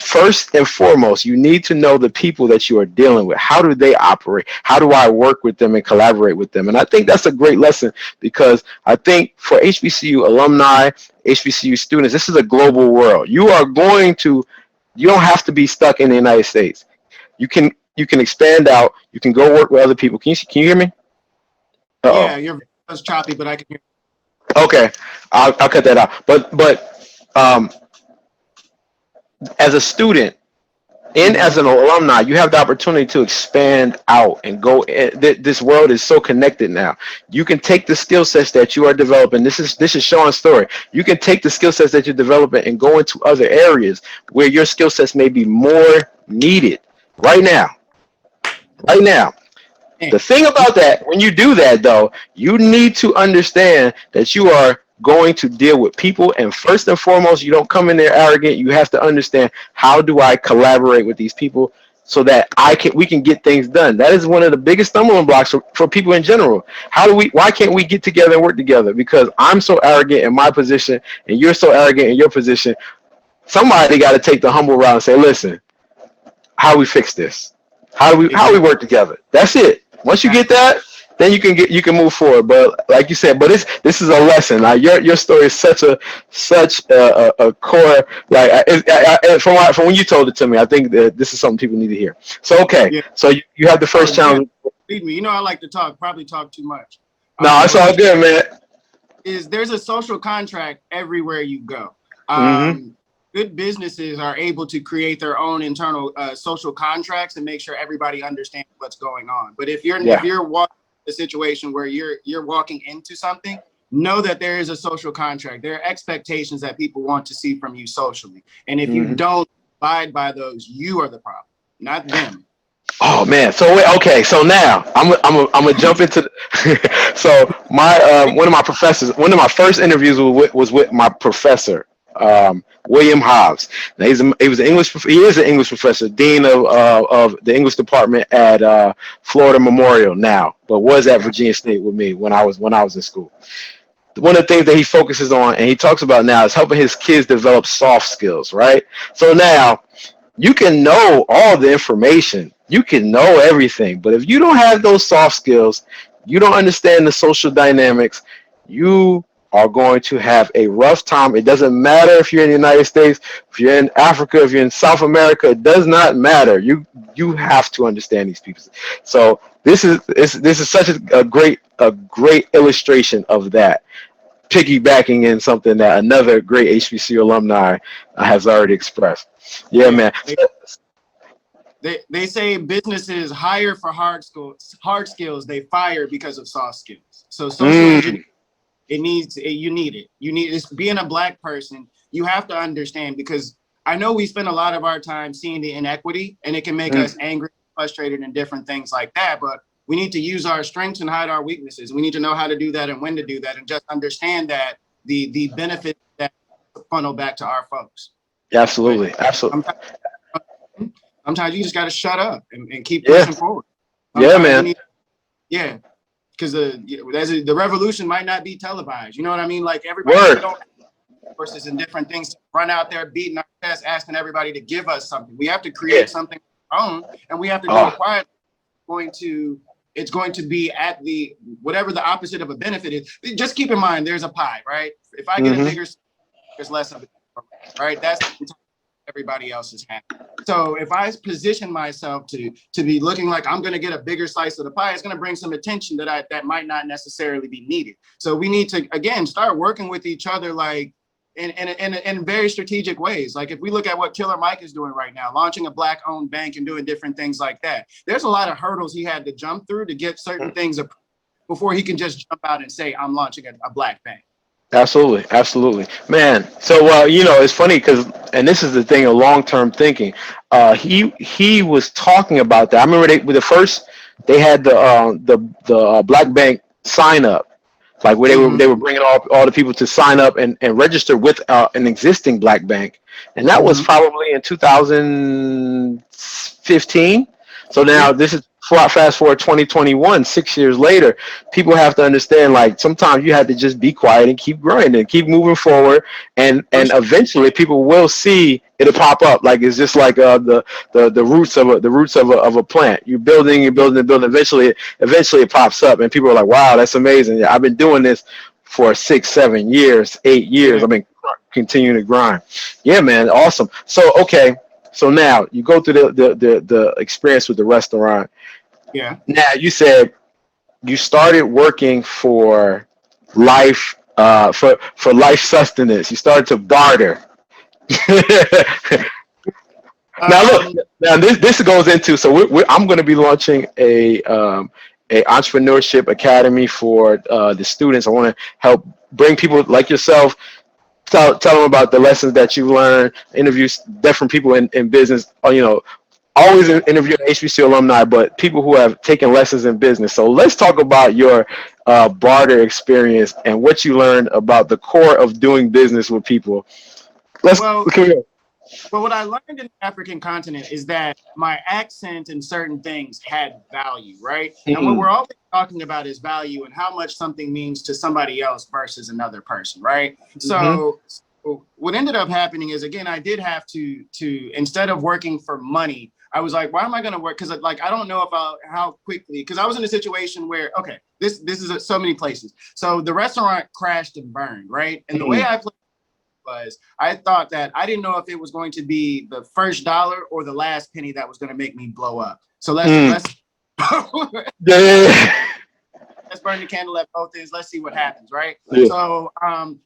First and foremost, you need to know the people that you are dealing with. How do they operate? How do I work with them and collaborate with them? And I think that's a great lesson, because I think for HBCU alumni, HBCU students, this is a global world. You don't have to be stuck in the United States. You can expand out. You can go work with other people. Can you hear me? Uh-oh. Yeah, your voice was choppy, but I can hear you. Okay, I'll cut that out. But as a student and as an alumni, you have the opportunity to expand out and go. This world is so connected now. You can take the skill sets that you are developing. This is Sean's story. You can take the skill sets that you're developing and go into other areas where your skill sets may be more needed right now. The thing about that, when you do that, though, you need to understand that you are going to deal with people, and first and foremost, you don't come in there arrogant. You have to understand, how do I collaborate with these people so that we can get things done. That is one of the biggest stumbling blocks for people in general. Why can't we get together and work together? Because I'm so arrogant in my position and you're so arrogant in your position. Somebody got to take the humble route and say, listen, how do we fix this? How do we work together? That's it. Once you get that, then you can move forward. But like you said, this is a lesson. Like your story is such a core. Like from when you told it to me, I think that this is something people need to hear. So so you have the first challenge. Believe me, I like to talk. Probably talk too much. No, it's all good, man. There's a social contract everywhere you go. Good businesses are able to create their own internal social contracts and make sure everybody understands what's going on. But if you're walking a situation where you're walking into something, know that there is a social contract. There are expectations that people want to see from you socially. And if you don't abide by those, you are the problem, not them. Oh man. So so now I'm gonna jump into so one of my first interviews was with my professor, William Hobbs. Now he is an English professor, dean of the English department at Florida Memorial now, but was at Virginia State with me when I was in school. One of the things that he focuses on and he talks about now is helping his kids develop soft skills, right? So now you can know all the information, you can know everything, but if you don't have those soft skills, you don't understand the social dynamics, you are going to have a rough time. It doesn't matter if you're in the United States, if you're in Africa, if you're in South America, it does not matter. You have to understand these people. So this is such a great illustration of that, piggybacking in something that another great HBCU alumni has already expressed. Yeah, man. They say businesses hire for hard skills, they fire because of soft skills. So social engineering, you need it. Being a Black person, you have to understand, because I know we spend a lot of our time seeing the inequity and it can make us angry, frustrated, and different things like that. But we need to use our strengths and hide our weaknesses. We need to know how to do that and when to do that, and just understand that the benefits that funnel back to our folks. Absolutely. Sometimes you just got to shut up and keep pushing forward. Sometimes because the revolution might not be televised. You know what I mean? Like everybody don't have resources and different things to run out there beating our chest, asking everybody to give us something. We have to create something of our own, and we have to do it quietly. It's going to be at whatever the opposite of a benefit is. Just keep in mind, there's a pie, right? If I get a bigger, there's less of it, right? That's everybody else is happy. So if I position myself to be looking like I'm going to get a bigger slice of the pie, it's going to bring some attention that might not necessarily be needed. So we need to, again, start working with each other, like in very strategic ways. Like if we look at what Killer Mike is doing right now, launching a Black-owned bank and doing different things like that, there's a lot of hurdles he had to jump through to get certain things before he can just jump out and say, I'm launching a Black bank. Absolutely, absolutely, man. So it's funny because, and this is the thing of long-term thinking. He was talking about that. I remember they had the Black Bank sign up, like where they were bringing all the people to sign up and register with an existing Black bank, and that was probably in 2015. So now this is fast forward 2021, 6 years later. People have to understand, like, sometimes you have to just be quiet and keep growing and keep moving forward, and eventually people will see it'll pop up. Like it's just like the roots of a plant. You're building. Eventually it pops up, and people are like, wow, that's amazing. Yeah, I've been doing this for 6, 7 years, 8 years. I've been continuing to grind. Yeah, man, awesome. So okay. So now you go through the experience with the restaurant. Yeah. Now you said you started working for life, for life sustenance. You started to barter. Now look, this goes into, so I'm going to be launching a entrepreneurship academy for the students. I want to help bring people like yourself. Tell them about the lessons that you learned, interview different people in business, always interview HBCU alumni, but people who have taken lessons in business. So let's talk about your barter experience and what you learned about the core of doing business with people. Well, what I learned in the African continent is that my accent and certain things had value, right? And what we're always talking about is value and how much something means to somebody else versus another person, right? So what ended up happening is, again, I did have to instead of working for money, I was like, why am I going to work? Because like I don't know how quickly, because I was in a situation where, okay, this is so many places. So the restaurant crashed and burned, right? And the way I played was, I thought that I didn't know if it was going to be the first dollar or the last penny that was going to make me blow up. So let's burn the candle at both ends. Let's see what happens, right? Yeah. So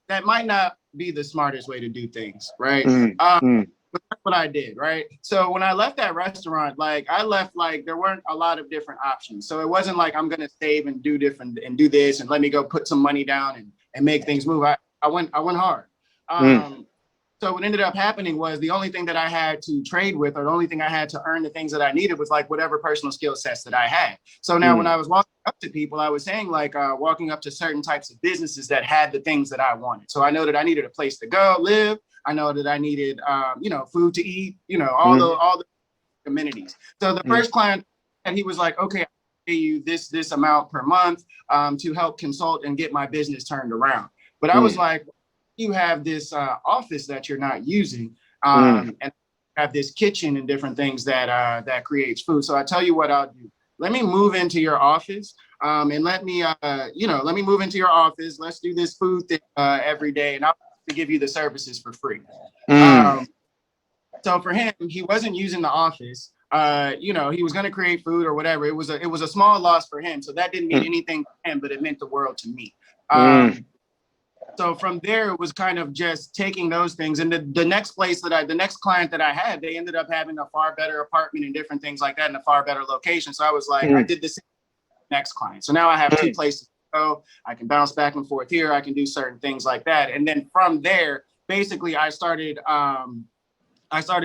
that might not be the smartest way to do things, right? But that's what I did, right? So when I left that restaurant, like I left, like there weren't a lot of different options. So it wasn't like I'm gonna save and do different and do this and let me go put some money down and make things move. I went hard. So what ended up happening was the only thing that I had to trade with, or the only thing I had to earn the things that I needed, was like whatever personal skill sets that I had. So now when I was walking up to people, I was saying like walking up to certain types of businesses that had the things that I wanted. So I know that I needed a place to go live. I know that I needed, food to eat, all the amenities. So the first client, and he was like, okay, I'll pay you this amount per month to help consult and get my business turned around. But I was like, you have this office that you're not using, and have this kitchen and different things that creates food. So I tell you what I'll do. Let me move into your office, and let me move into your office. Let's do this food thing every day, and I'll give you the services for free. So for him, he wasn't using the office. He was going to create food or whatever. It was a small loss for him. So that didn't mean anything to him, but it meant the world to me. So from there, it was kind of just taking those things. And the next client that I had, they ended up having a far better apartment and different things like that in a far better location. So I was like, I did the same next client. So now I have two places to go. I can bounce back and forth here. I can do certain things like that. And then from there, basically, I started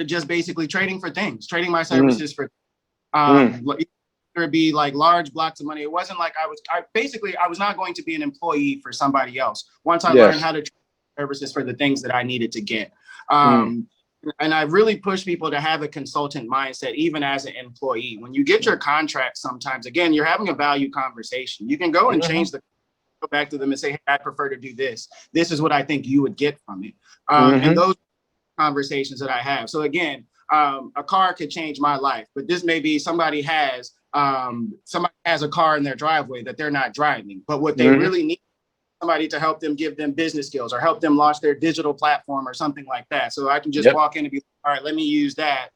just basically trading my services for whether it be like large blocks of money. It wasn't like I was not going to be an employee for somebody else once I learned how to trade services for the things that I needed to get. And I really push people to have a consultant mindset, even as an employee. When you get your contract, sometimes, again, you're having a value conversation. You can go and go back to them and say, hey, I prefer to do this. This is what I think you would get from it. And those conversations that I have. So again, a car could change my life, but this may be somebody has a car in their driveway that they're not driving, but what they really need is somebody to help them, give them business skills or help them launch their digital platform or something like that. So I can just walk in and be, all right, let me use that.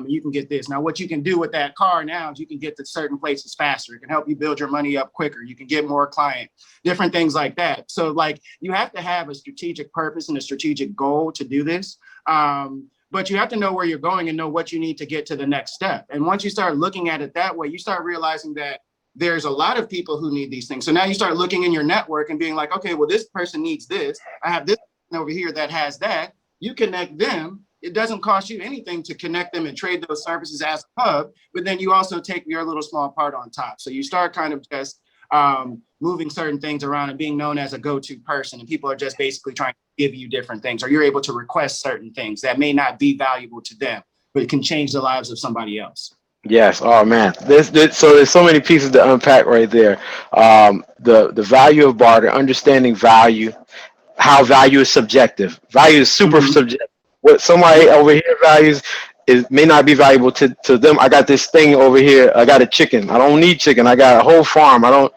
You can get this. Now, what you can do with that car now is you can get to certain places faster. It can help you build your money up quicker. You can get more client, different things like that. So like you have to have a strategic purpose and a strategic goal to do this. But you have to know where you're going and know what you need to get to the next step. And once you start looking at it that way, you start realizing that there's a lot of people who need these things. So now you start looking in your network and being like, okay, well, this person needs this. I have this over here that has that. You connect them. It doesn't cost you anything to connect them and trade those services as a hub, but then you also take your little small part on top. So you start kind of just moving certain things around and being known as a go-to person, and people are just basically trying to give you different things, or you're able to request certain things that may not be valuable to them, but it can change the lives of somebody else. Yes. Oh man. So there's so many pieces to unpack right there. The value of barter, understanding value, how value is subjective. Value is super subjective. What somebody over here values is may not be valuable to them. I got this thing over here. I got a chicken. I don't need chicken. I got a whole farm. I don't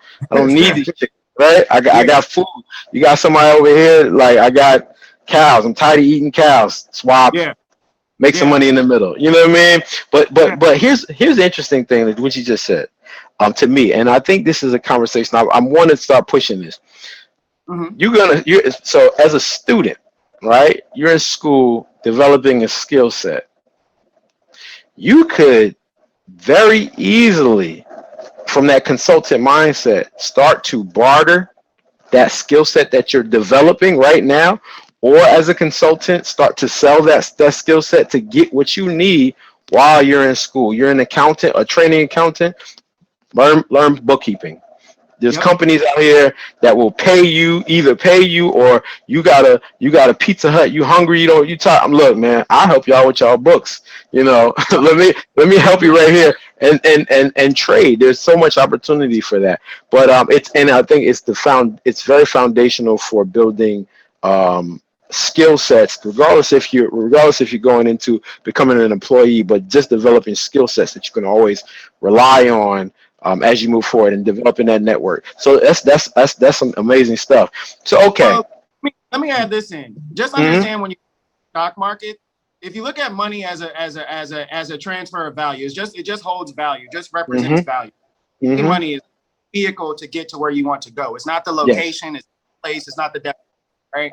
need these chickens. Right? I got food. You got somebody over here like I got cows. I'm tired of eating cows. Swap. Yeah. Make some money in the middle. You know what I mean? But here's the interesting thing that what you just said to me, and I think this is a conversation I want to start pushing this. So as a student, right? You're in school developing a skill set. You could very easily, from that consultant mindset, start to barter that skill set that you're developing right now, or as a consultant, start to sell that skill set to get what you need while you're in school. You're an accountant, a training accountant, learn bookkeeping. There's companies out here that will pay you or you got a Pizza Hut, you hungry, you talk. Look, man, I'll help y'all with y'all books. Let me help you right here and trade. There's so much opportunity for that. But I think it's very foundational for building skill sets, regardless if you're going into becoming an employee, but just developing skill sets that you can always rely on as you move forward and developing that network. So that's some amazing stuff. So okay. Well, let me add this in. Just understand when you stock market, if you look at money as a transfer of value, it just holds value, just represents value. Money is a vehicle to get to where you want to go. It's not the location, it's the place, it's not the depth, right?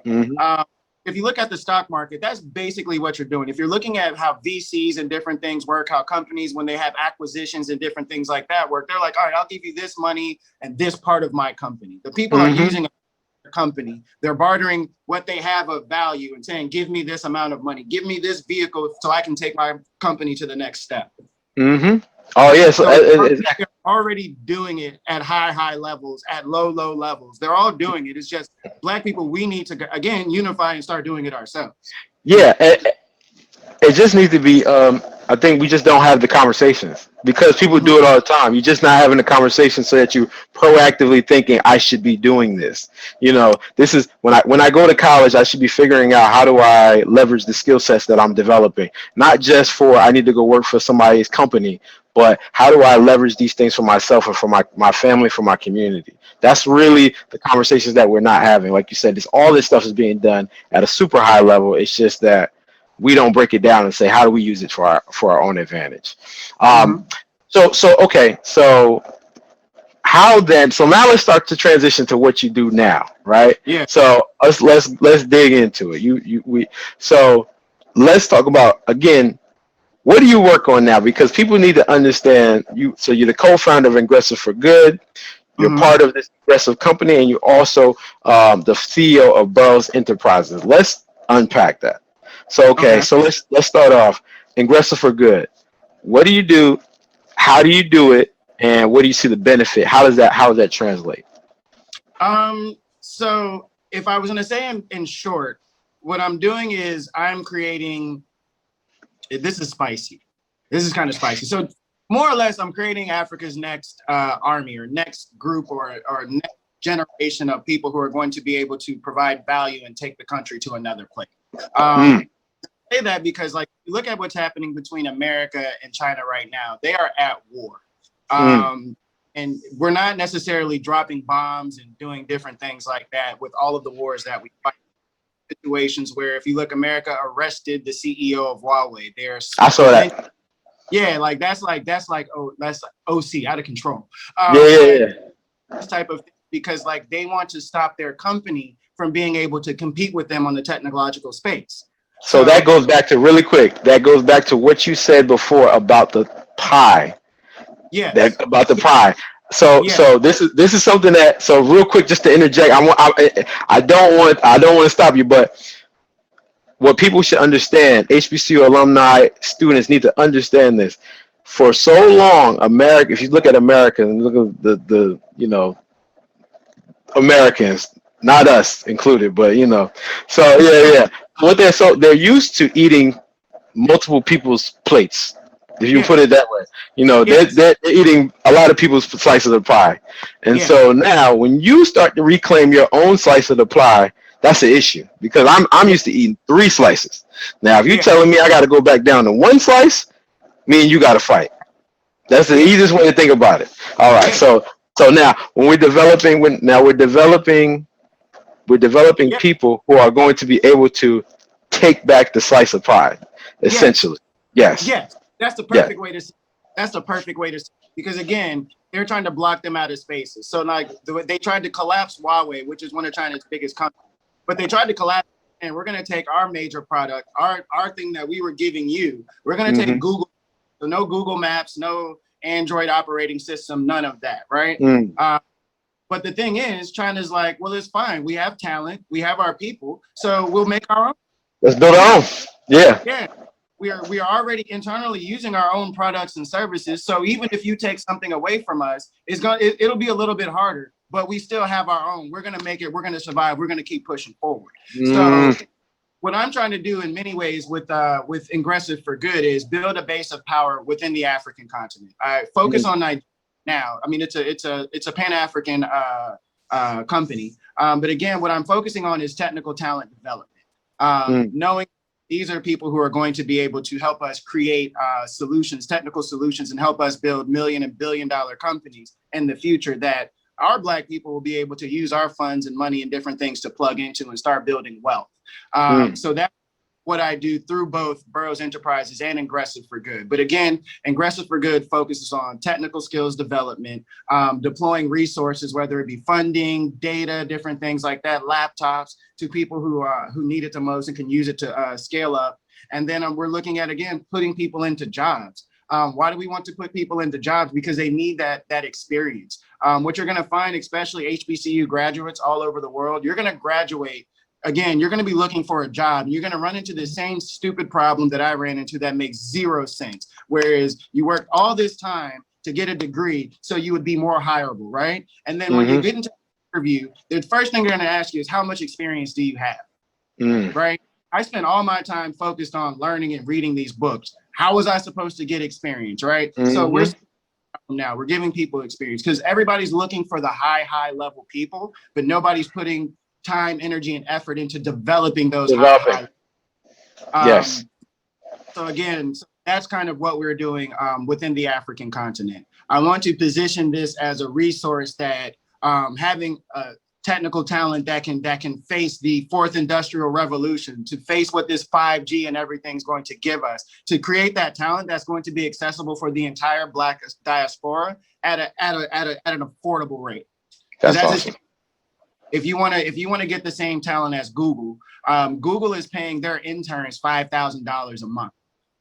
If you look at the stock market, that's basically what you're doing. If you're looking at how VCs and different things work, how companies, when they have acquisitions and different things like that work, they're like, all right, I'll give you this money and this part of my company. The people are using a company. They're bartering what they have of value and saying, give me this amount of money, give me this vehicle so I can take my company to the next step. Oh, yeah. So they're already doing it at high levels, at low levels. They're all doing it. It's just Black people, we need to, again, unify and start doing it ourselves. Yeah. It just needs to be, I think we just don't have the conversations because people do it all the time. You're just not having the conversation so that you proactively thinking, I should be doing this. This is when I go to college, I should be figuring out how do I leverage the skill sets that I'm developing, not just for I need to go work for somebody's company, but how do I leverage these things for myself and for my family, for my community? That's really the conversations that we're not having. Like you said, all this stuff is being done at a super high level. It's just that we don't break it down and say, how do we use it for our own advantage? So how then? So now let's start to transition to what you do now, right? Yeah. So let's dig into it. So let's talk about again. What do you work on now? Because people need to understand you. So you're the co-founder of Aggressive for Good. You're part of this aggressive company, and you're also the CEO of Burroughs Enterprises. Let's unpack that. So so let's start off. Aggressive for Good. What do you do? How do you do it? And what do you see the benefit? How does that translate? So if I was going to say in short, what I'm doing is I'm creating. This is spicy. This is kind of spicy. So more or less, I'm creating Africa's next army or next group or next generation of people who are going to be able to provide value and take the country to another place. I say that because, like, you look at what's happening between America and China right now. They are at war. And we're not necessarily dropping bombs and doing different things like that with all of the wars that we fight. situations where, if you look, America arrested the CEO of Huawei. I saw that. Yeah, like that's like OC, out of control. Yeah. This type of thing, because like they want to stop their company from being able to compete with them on the technological space. So that goes back to, really quick, that goes back to what you said before about the pie. Yes. About the pie. So this is something that, so real quick, just to interject, I don't want to stop you, but what people should understand, HBCU alumni, students need to understand this. For so long, America, if you look at America and look at the Americans, not us included, but so yeah. They're used to eating multiple people's plates. If you put it that way, they're eating a lot of people's slices of pie. And so now when you start to reclaim your own slice of the pie, that's an issue, because I'm used to eating 3 slices. Now, if you're telling me I got to go back down to 1 slice, me and you got to fight. That's the easiest way to think about it. All right. So now when we're developing, we're developing people who are going to be able to take back the slice of pie, essentially. Yes. That's the perfect way to. That's the perfect way to. Because again, they're trying to block them out of spaces. So like they tried to collapse Huawei, which is one of China's biggest companies. But they tried to collapse, and we're going to take our major product, our thing that we were giving you. We're going to take Google. So no Google Maps, no Android operating system, none of that, right? But the thing is, China's like, well, it's fine. We have talent. We have our people. So we'll make our own. Let's build our own. Yeah. We are already internally using our own products and services. So even if you take something away from us, it'll be a little bit harder, but we still have our own. We're going to make it. We're going to survive. We're going to keep pushing forward. So what I'm trying to do in many ways with Ingressive for Good is build a base of power within the African continent. I focus on Nigeria now. I mean, it's a Pan-African company. But again, what I'm focusing on is technical talent development. Knowing these are people who are going to be able to help us create solutions, technical solutions, and help us build million and billion-dollar companies in the future that our Black people will be able to use our funds and money and different things to plug into and start building wealth. So that's what I do through both Burroughs Enterprises and Ingressive for Good. But again, Ingressive for Good focuses on technical skills development, deploying resources, whether it be funding, data, different things like that, laptops, to people who need it the most and can use it to scale up. And then we're looking at, again, putting people into jobs. Why do we want to put people into jobs? Because they need that experience. What you're going to find, especially HBCU graduates all over the world, you're going to graduate. Again, you're going to be looking for a job. You're going to run into the same stupid problem that I ran into that makes zero sense. Whereas you worked all this time to get a degree so you would be more hireable, right? And then when you get into the interview, the first thing they're going to ask you is, how much experience do you have? Right? I spent all my time focused on learning and reading these books. How was I supposed to get experience, right? So we're giving people experience, because everybody's looking for the high level people, but nobody's putting time, energy, and effort into developing those high. Yes. So again, that's kind of what we're doing within the African continent. I want to position this as a resource that having technical talent that can face the 4th industrial revolution, to face what this 5G and everything's going to give us, to create that talent that's going to be accessible for the entire Black diaspora at an affordable rate. That's awesome. If you want to get the same talent as Google, Google is paying their interns $5,000 a month.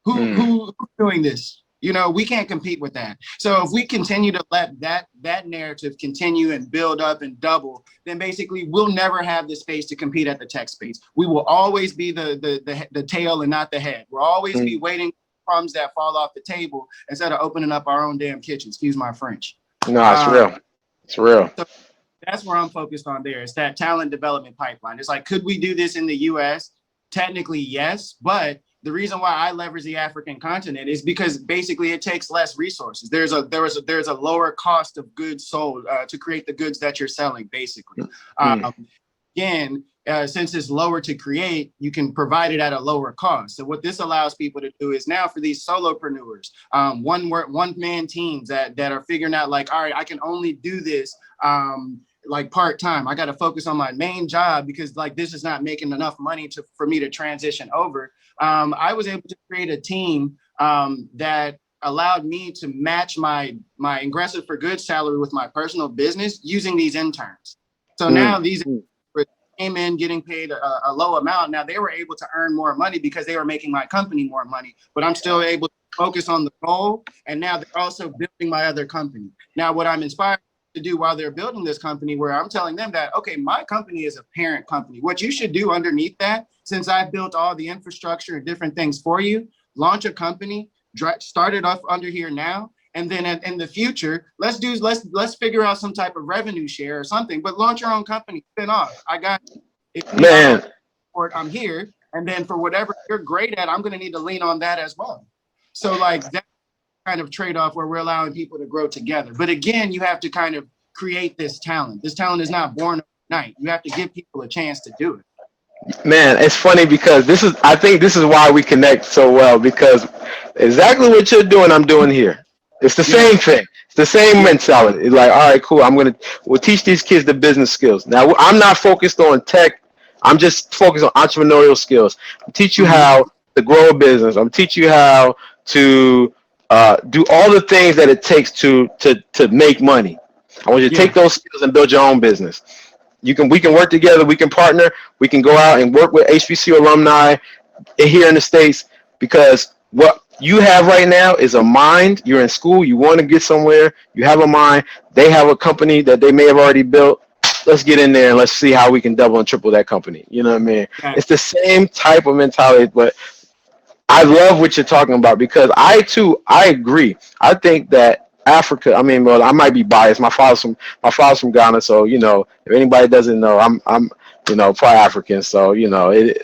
Who's doing this? We can't compete with that. So if we continue to let that narrative continue and build up and double, then basically we'll never have the space to compete at the tech space. We will always be the tail and not the head. We'll always be waiting for crumbs that fall off the table instead of opening up our own damn kitchen. Excuse my French. No, it's real. It's real. So that's where I'm focused on there. It's that talent development pipeline. It's like, could we do this in the US? Technically, yes. But the reason why I leverage the African continent is because basically it takes less resources. There's a lower cost of goods sold to create the goods that you're selling, basically. Again, since it's lower to create, you can provide it at a lower cost. So what this allows people to do is, now for these solopreneurs, one-man teams that are figuring out, like, all right, I can only do this like part-time. I got to focus on my main job because like this is not making enough money for me to transition over. I was able to create a team that allowed me to match my Ingressive for Good salary with my personal business using these interns. So now these came in getting paid a low amount. Now they were able to earn more money because they were making my company more money, but I'm still able to focus on the goal. And now they're also building my other company. Now, what I'm inspired to do while they're building this company, where I'm telling them that, okay, my company is a parent company. What you should do underneath that, since I've built all the infrastructure and different things for you, launch a company, start it off under here now. And then in the future, let's figure out some type of revenue share or something, but launch your own company, spin off. I got, if you need support, I'm here. And then for whatever you're great at, I'm going to need to lean on that as well. So like that kind of trade-off where we're allowing people to grow together. But again, you have to kind of create this talent. This talent is not born overnight. You have to give people a chance to do it. Man, it's funny because I think this is why we connect so well, because exactly what you're doing, I'm doing here. It's the same thing. It's the same mentality. It's like, all right, cool. We'll teach these kids the business skills. Now, I'm not focused on tech. I'm just focused on entrepreneurial skills. I'll teach you how to grow a business. I'm teach you how to do all the things that it takes to make money. I want you to take those skills and build your own business. We can work together. We can partner. We can go out and work with HBCU alumni here in the States, because what you have right now is a mind. You're in school. You want to get somewhere. You have a mind. They have a company that they may have already built. Let's get in there and let's see how we can double and triple that company. You know what I mean? It's the same type of mentality, but I love what you're talking about, because I agree. I think that Africa, I mean, well, I might be biased. My father's from Ghana, so if anybody doesn't know, I'm part African, so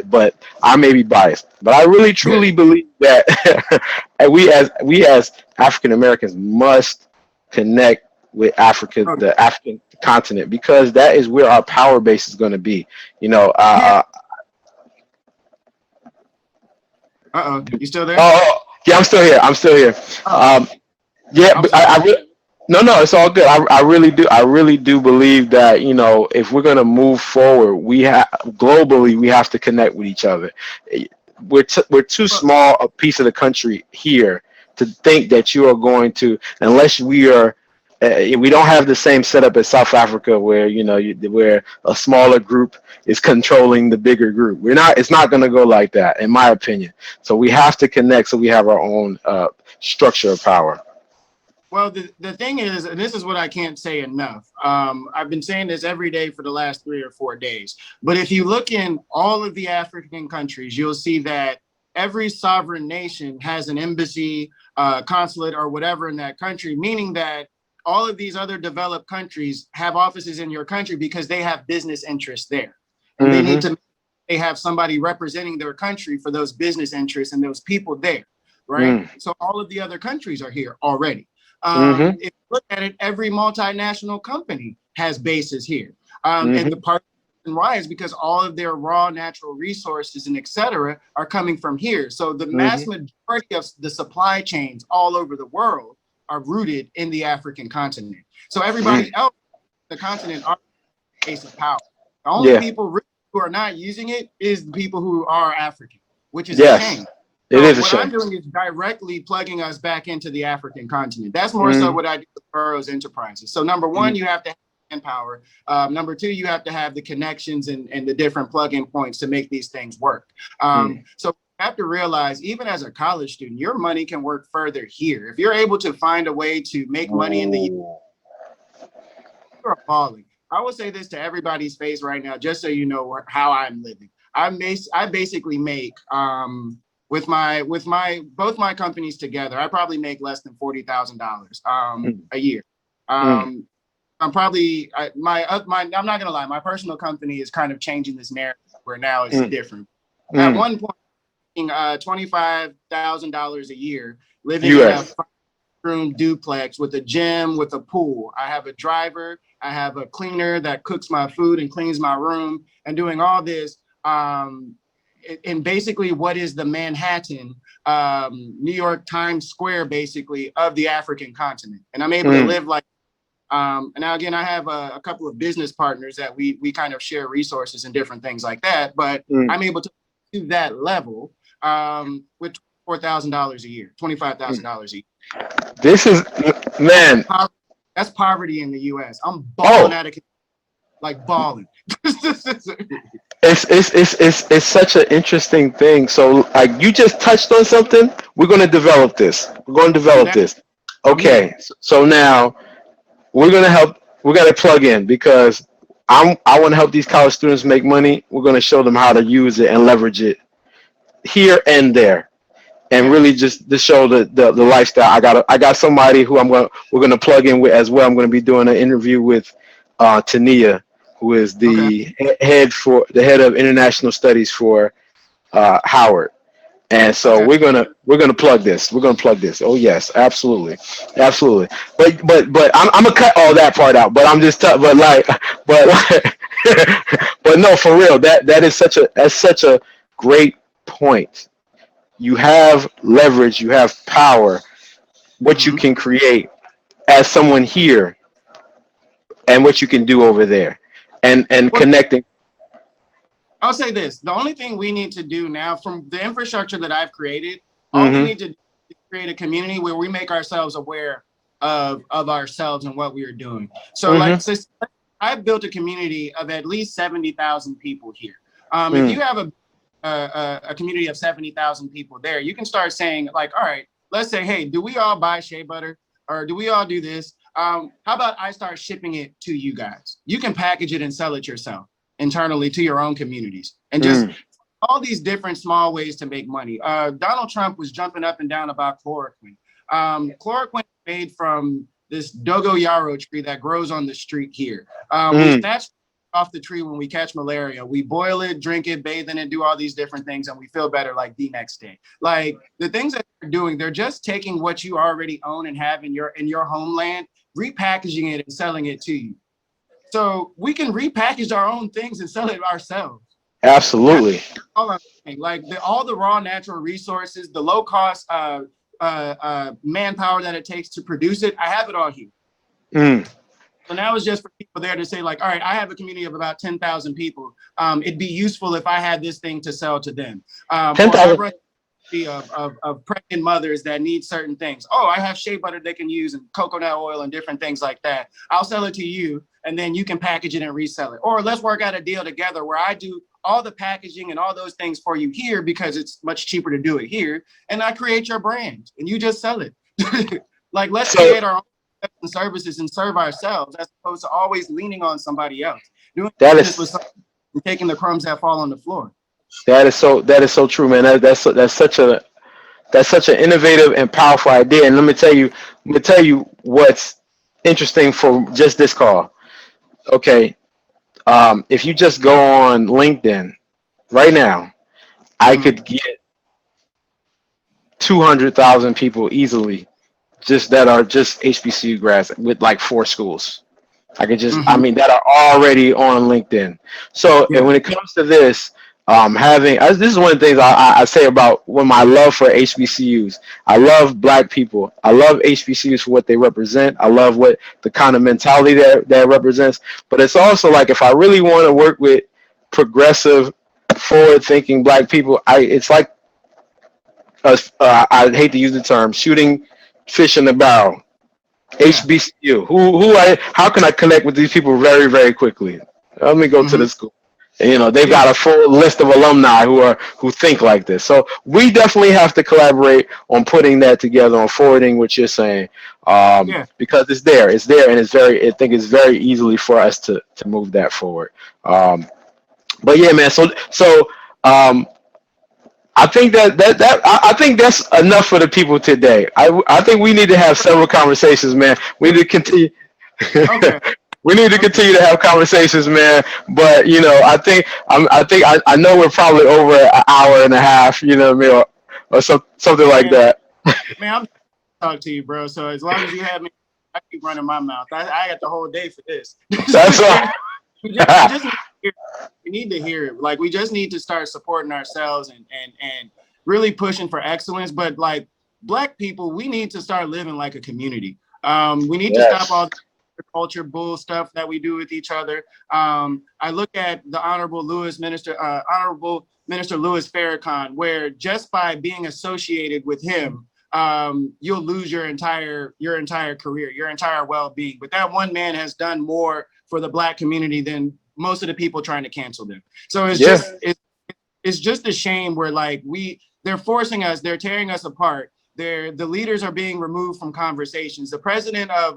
but I may be biased. But I really truly believe that we as African Americans must connect with Africa, the African continent, because that is where our power base is going to be. You still there? Oh, yeah, I'm still here. But no, it's all good. I really do believe that, if we're going to move forward, globally, we have to connect with each other. We're too small a piece of the country here to think that you are going to, unless we don't have the same setup as South Africa, where where a smaller group is controlling the bigger group. It's not going to go like that, in my opinion. So we have to connect, so we have our own structure of power. Well, the thing is, and this is what I can't say enough. I've been saying this every day for the last 3 or 4 days. But if you look in all of the African countries, you'll see that every sovereign nation has an embassy, consulate, or whatever in that country, meaning that all of these other developed countries have offices in your country because they have business interests there. And they have somebody representing their country for those business interests and those people there, right? So all of the other countries are here already. If you look at it, every multinational company has bases here. And the part why is because all of their raw natural resources and et cetera are coming from here. So the mass majority of the supply chains all over the world are rooted in the African continent. So everybody else, the continent, are base of power. The only people who are not using it is the people who are African, which is a shame. It is a shame. What I'm doing is directly plugging us back into the African continent. That's more so what I do with Burroughs Enterprises. So number one, you have to have manpower. Number two, you have to have the connections and the different plug-in points to make these things work. So you have to realize, even as a college student, your money can work further here. If you're able to find a way to make money in the US, you're balling. I will say this to everybody's face right now, just so you know how I'm living. I basically make with both my companies together, I probably make less than $40,000 a year. I'm probably I'm not gonna lie, my personal company is kind of changing this narrative where now it's different. At one point, $25,000 a year, living in a room duplex with a gym, with a pool. I have a driver, I have a cleaner that cooks my food and cleans my room, and doing all this. And basically what is the Manhattan, New York Times Square, basically, of the African continent. And I'm able to live like And now again, I have a couple of business partners that we kind of share resources and different things like that. But I'm able to do that level with $4,000 a year, $25,000 a year. This is, man. That's poverty in the U.S. I'm balling out of, like balling. It's such an interesting thing. So like you just touched on something. We're going to develop this. We're going to develop this. Okay. So now we're going to help. We're going to plug in because I want to help these college students make money. We're going to show them how to use it and leverage it here and there. And really just to show the lifestyle. I got somebody who we're gonna plug in with as well. I'm gonna be doing an interview with Tania, who is the head of international studies for Howard. And so we're gonna plug this. We're gonna plug this. Oh yes, absolutely. But I'm gonna cut all that part out. But I'm just but no, for real. That is such a great point. You have leverage, you have power, what you can create as someone here and what you can do over there and connecting. I'll say this. The only thing we need to do now from the infrastructure that I've created, all we need to do is create a community where we make ourselves aware of ourselves and what we are doing. So like I've built a community of at least 70,000 people here. If you have a community of 70,000 people there, you can start saying like, all right, let's say, hey, do we all buy shea butter or do we all do this? How about I start shipping it to you guys? You can package it and sell it yourself internally to your own communities and just all these different small ways to make money. Donald Trump was jumping up and down about chloroquine. Chloroquine is made from this dogoyaro tree that grows on the street here. We snatch off the tree when we catch malaria. We boil it, drink it, bathe in it, do all these different things, and we feel better like the next day. Like the things that they're doing, they're just taking what you already own and have in your homeland, repackaging it and selling it to you. So we can repackage our own things and sell it ourselves. Absolutely. All I'm saying. Like all the raw natural resources, the low cost manpower that it takes to produce it, I have it all here. So now it's just for people there to say like, all right, I have a community of about 10,000 people. It'd be useful if I had this thing to sell to them. 10,000 of pregnant mothers that need certain things. Oh, I have shea butter they can use and coconut oil and different things like that. I'll sell it to you and then you can package it and resell it. Or let's work out a deal together where I do all the packaging and all those things for you here because it's much cheaper to do it here. And I create your brand and you just sell it. Like let's create our own and services and serve ourselves as opposed to always leaning on somebody else. Doing this with and taking the crumbs that fall on the floor. That is so true, man. That's such an innovative and powerful idea. And let me tell you what's interesting for just this call. Okay. If you just go on LinkedIn right now, I could get 200,000 people easily that are just HBCU grads with like 4 schools. I could just, that are already on LinkedIn. So and when it comes to this, this is one of the things I say about my love for HBCUs. I love Black people. I love HBCUs for what they represent. I love what the kind of mentality that represents. But it's also like if I really want to work with progressive, forward-thinking Black people, it's like I hate to use the term shooting fish in the barrel. HBCU. How can I connect with these people very, very quickly? Let me go to the school. And, they've got a full list of alumni who think like this. So we definitely have to collaborate on putting that together, on forwarding what you're saying, because it's there, and I think it's very easily for us to move that forward. But yeah, man. So I think I think that's enough for the people today. I think we need to have several conversations, man. We need to continue. Okay. We need to continue to have conversations, man. But I know we're probably over an hour and a half. You know what I mean, or something like that. Man, I'm talking to you, bro. So as long as you have me, I keep running my mouth. I got the whole day for this. That's right. We need to hear it. Like we just need to start supporting ourselves and really pushing for excellence. But like Black people, we need to start living like a community. We need to stop all culture bull stuff that we do with each other. I look at the Honorable Minister Louis Farrakhan, where just by being associated with him, you'll lose your entire career, your entire well-being. But that one man has done more for the Black community than most of the people trying to cancel them. So it's just a shame where like they're forcing us, they're tearing us apart. The leaders are being removed from conversations. The president of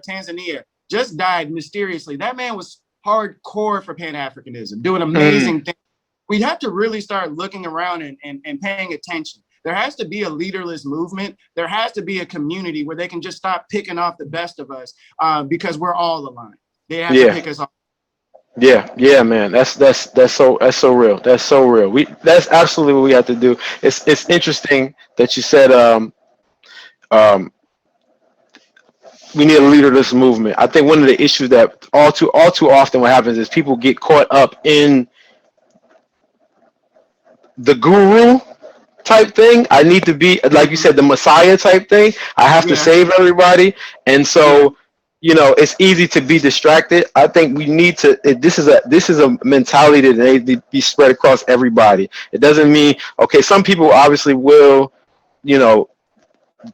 Tanzania just died mysteriously. That man was hardcore for Pan-Africanism, doing amazing things. We have to really start looking around and paying attention. There has to be a leaderless movement. There has to be a community where they can just stop picking off the best of us because we're all aligned. They have to pick us off. Yeah, man. That's so real. That's so real. That's absolutely what we have to do. It's interesting that you said we need a leaderless movement. I think one of the issues that all too often what happens is people get caught up in the guru type thing. I need to be, like you said, the Messiah type thing. I have to save everybody, and so. You know, it's easy to be distracted. I think we need to. This is a mentality that needs to be spread across everybody. It doesn't mean some people obviously will, you know,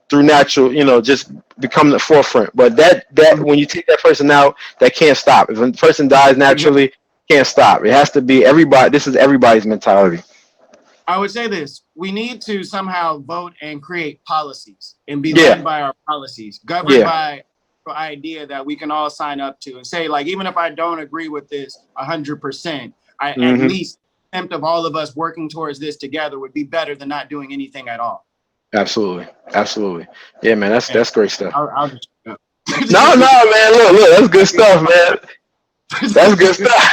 through natural, you know, just become the forefront. But that when you take that person out, that can't stop. If a person dies naturally, can't stop. It has to be everybody. This is everybody's mentality. I would say this: we need to somehow vote and create policies and be led by our policies, governed by idea that we can all sign up to and say, like, even if I don't agree with this 100%, at least the attempt of all of us working towards this together would be better than not doing anything at all. Absolutely. Yeah, man, that's great stuff. I'll just no, man, look, that's good stuff, man. That's good stuff.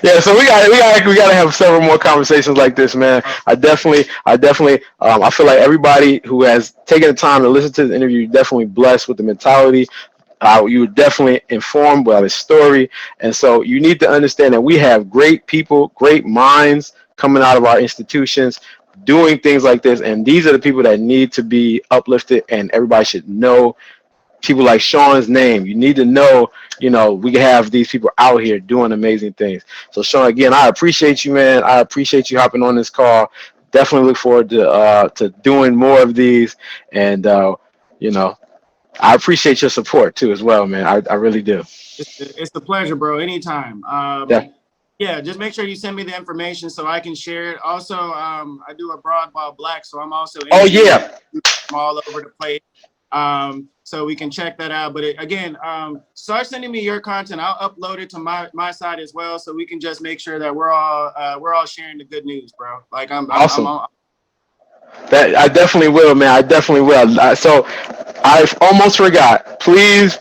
Yeah, so we gotta have several more conversations like this, man. I definitely I feel like everybody who has taken the time to listen to the interview, definitely blessed with the mentality. You were definitely informed by the story, and so you need to understand that we have great people, great minds coming out of our institutions doing things like this, and these are the people that need to be uplifted, and everybody should know people like Sean's name. You need to know, you know, we have these people out here doing amazing things. So Sean, again, I appreciate you, man. I appreciate you hopping on this call. Definitely look forward to doing more of these. And, you know, I appreciate your support too as well, man. I really do. It's a pleasure, bro. Anytime. Yeah, just make sure you send me the information so I can share it. Also, I do Abroad While Black, so I'm also all over the place. So we can check that out. But again, start sending me your content. I'll upload it to my side as well, so we can just make sure that we're all sharing the good news, bro. Like awesome. That I definitely will, man. I definitely will. So I almost forgot. Please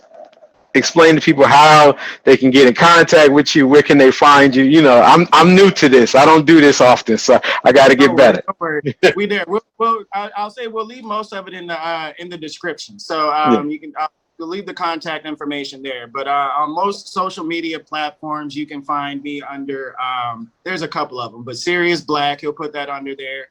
explain to people how they can get in contact with you. Where can they find you? You know, I'm new to this. I don't do this often, so I got to get better. Don't worry. We there. I'll say we'll leave most of it in the description. So you can we'll leave the contact information there. But on most social media platforms, you can find me under. There's a couple of them, but Serious Black. He'll put that under there.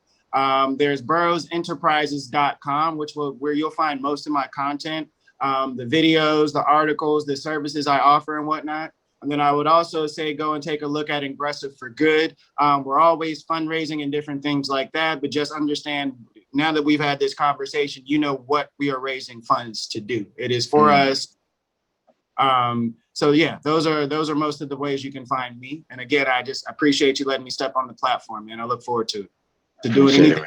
There's burroughsenterprises.com, where you'll find most of my content. The videos, the articles, the services I offer and whatnot. And then I would also say go and take a look at Aggressive for Good. We're always fundraising and different things like that, but just understand now that we've had this conversation, you know what we are raising funds to do. It is for us. So yeah, those are most of the ways you can find me. And again, I just appreciate you letting me step on the platform, man. I look forward to doing anything,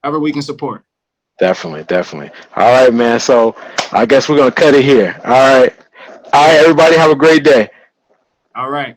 however we can support. Definitely. All right, man. So I guess we're going to cut it here. All right, everybody have a great day. All right.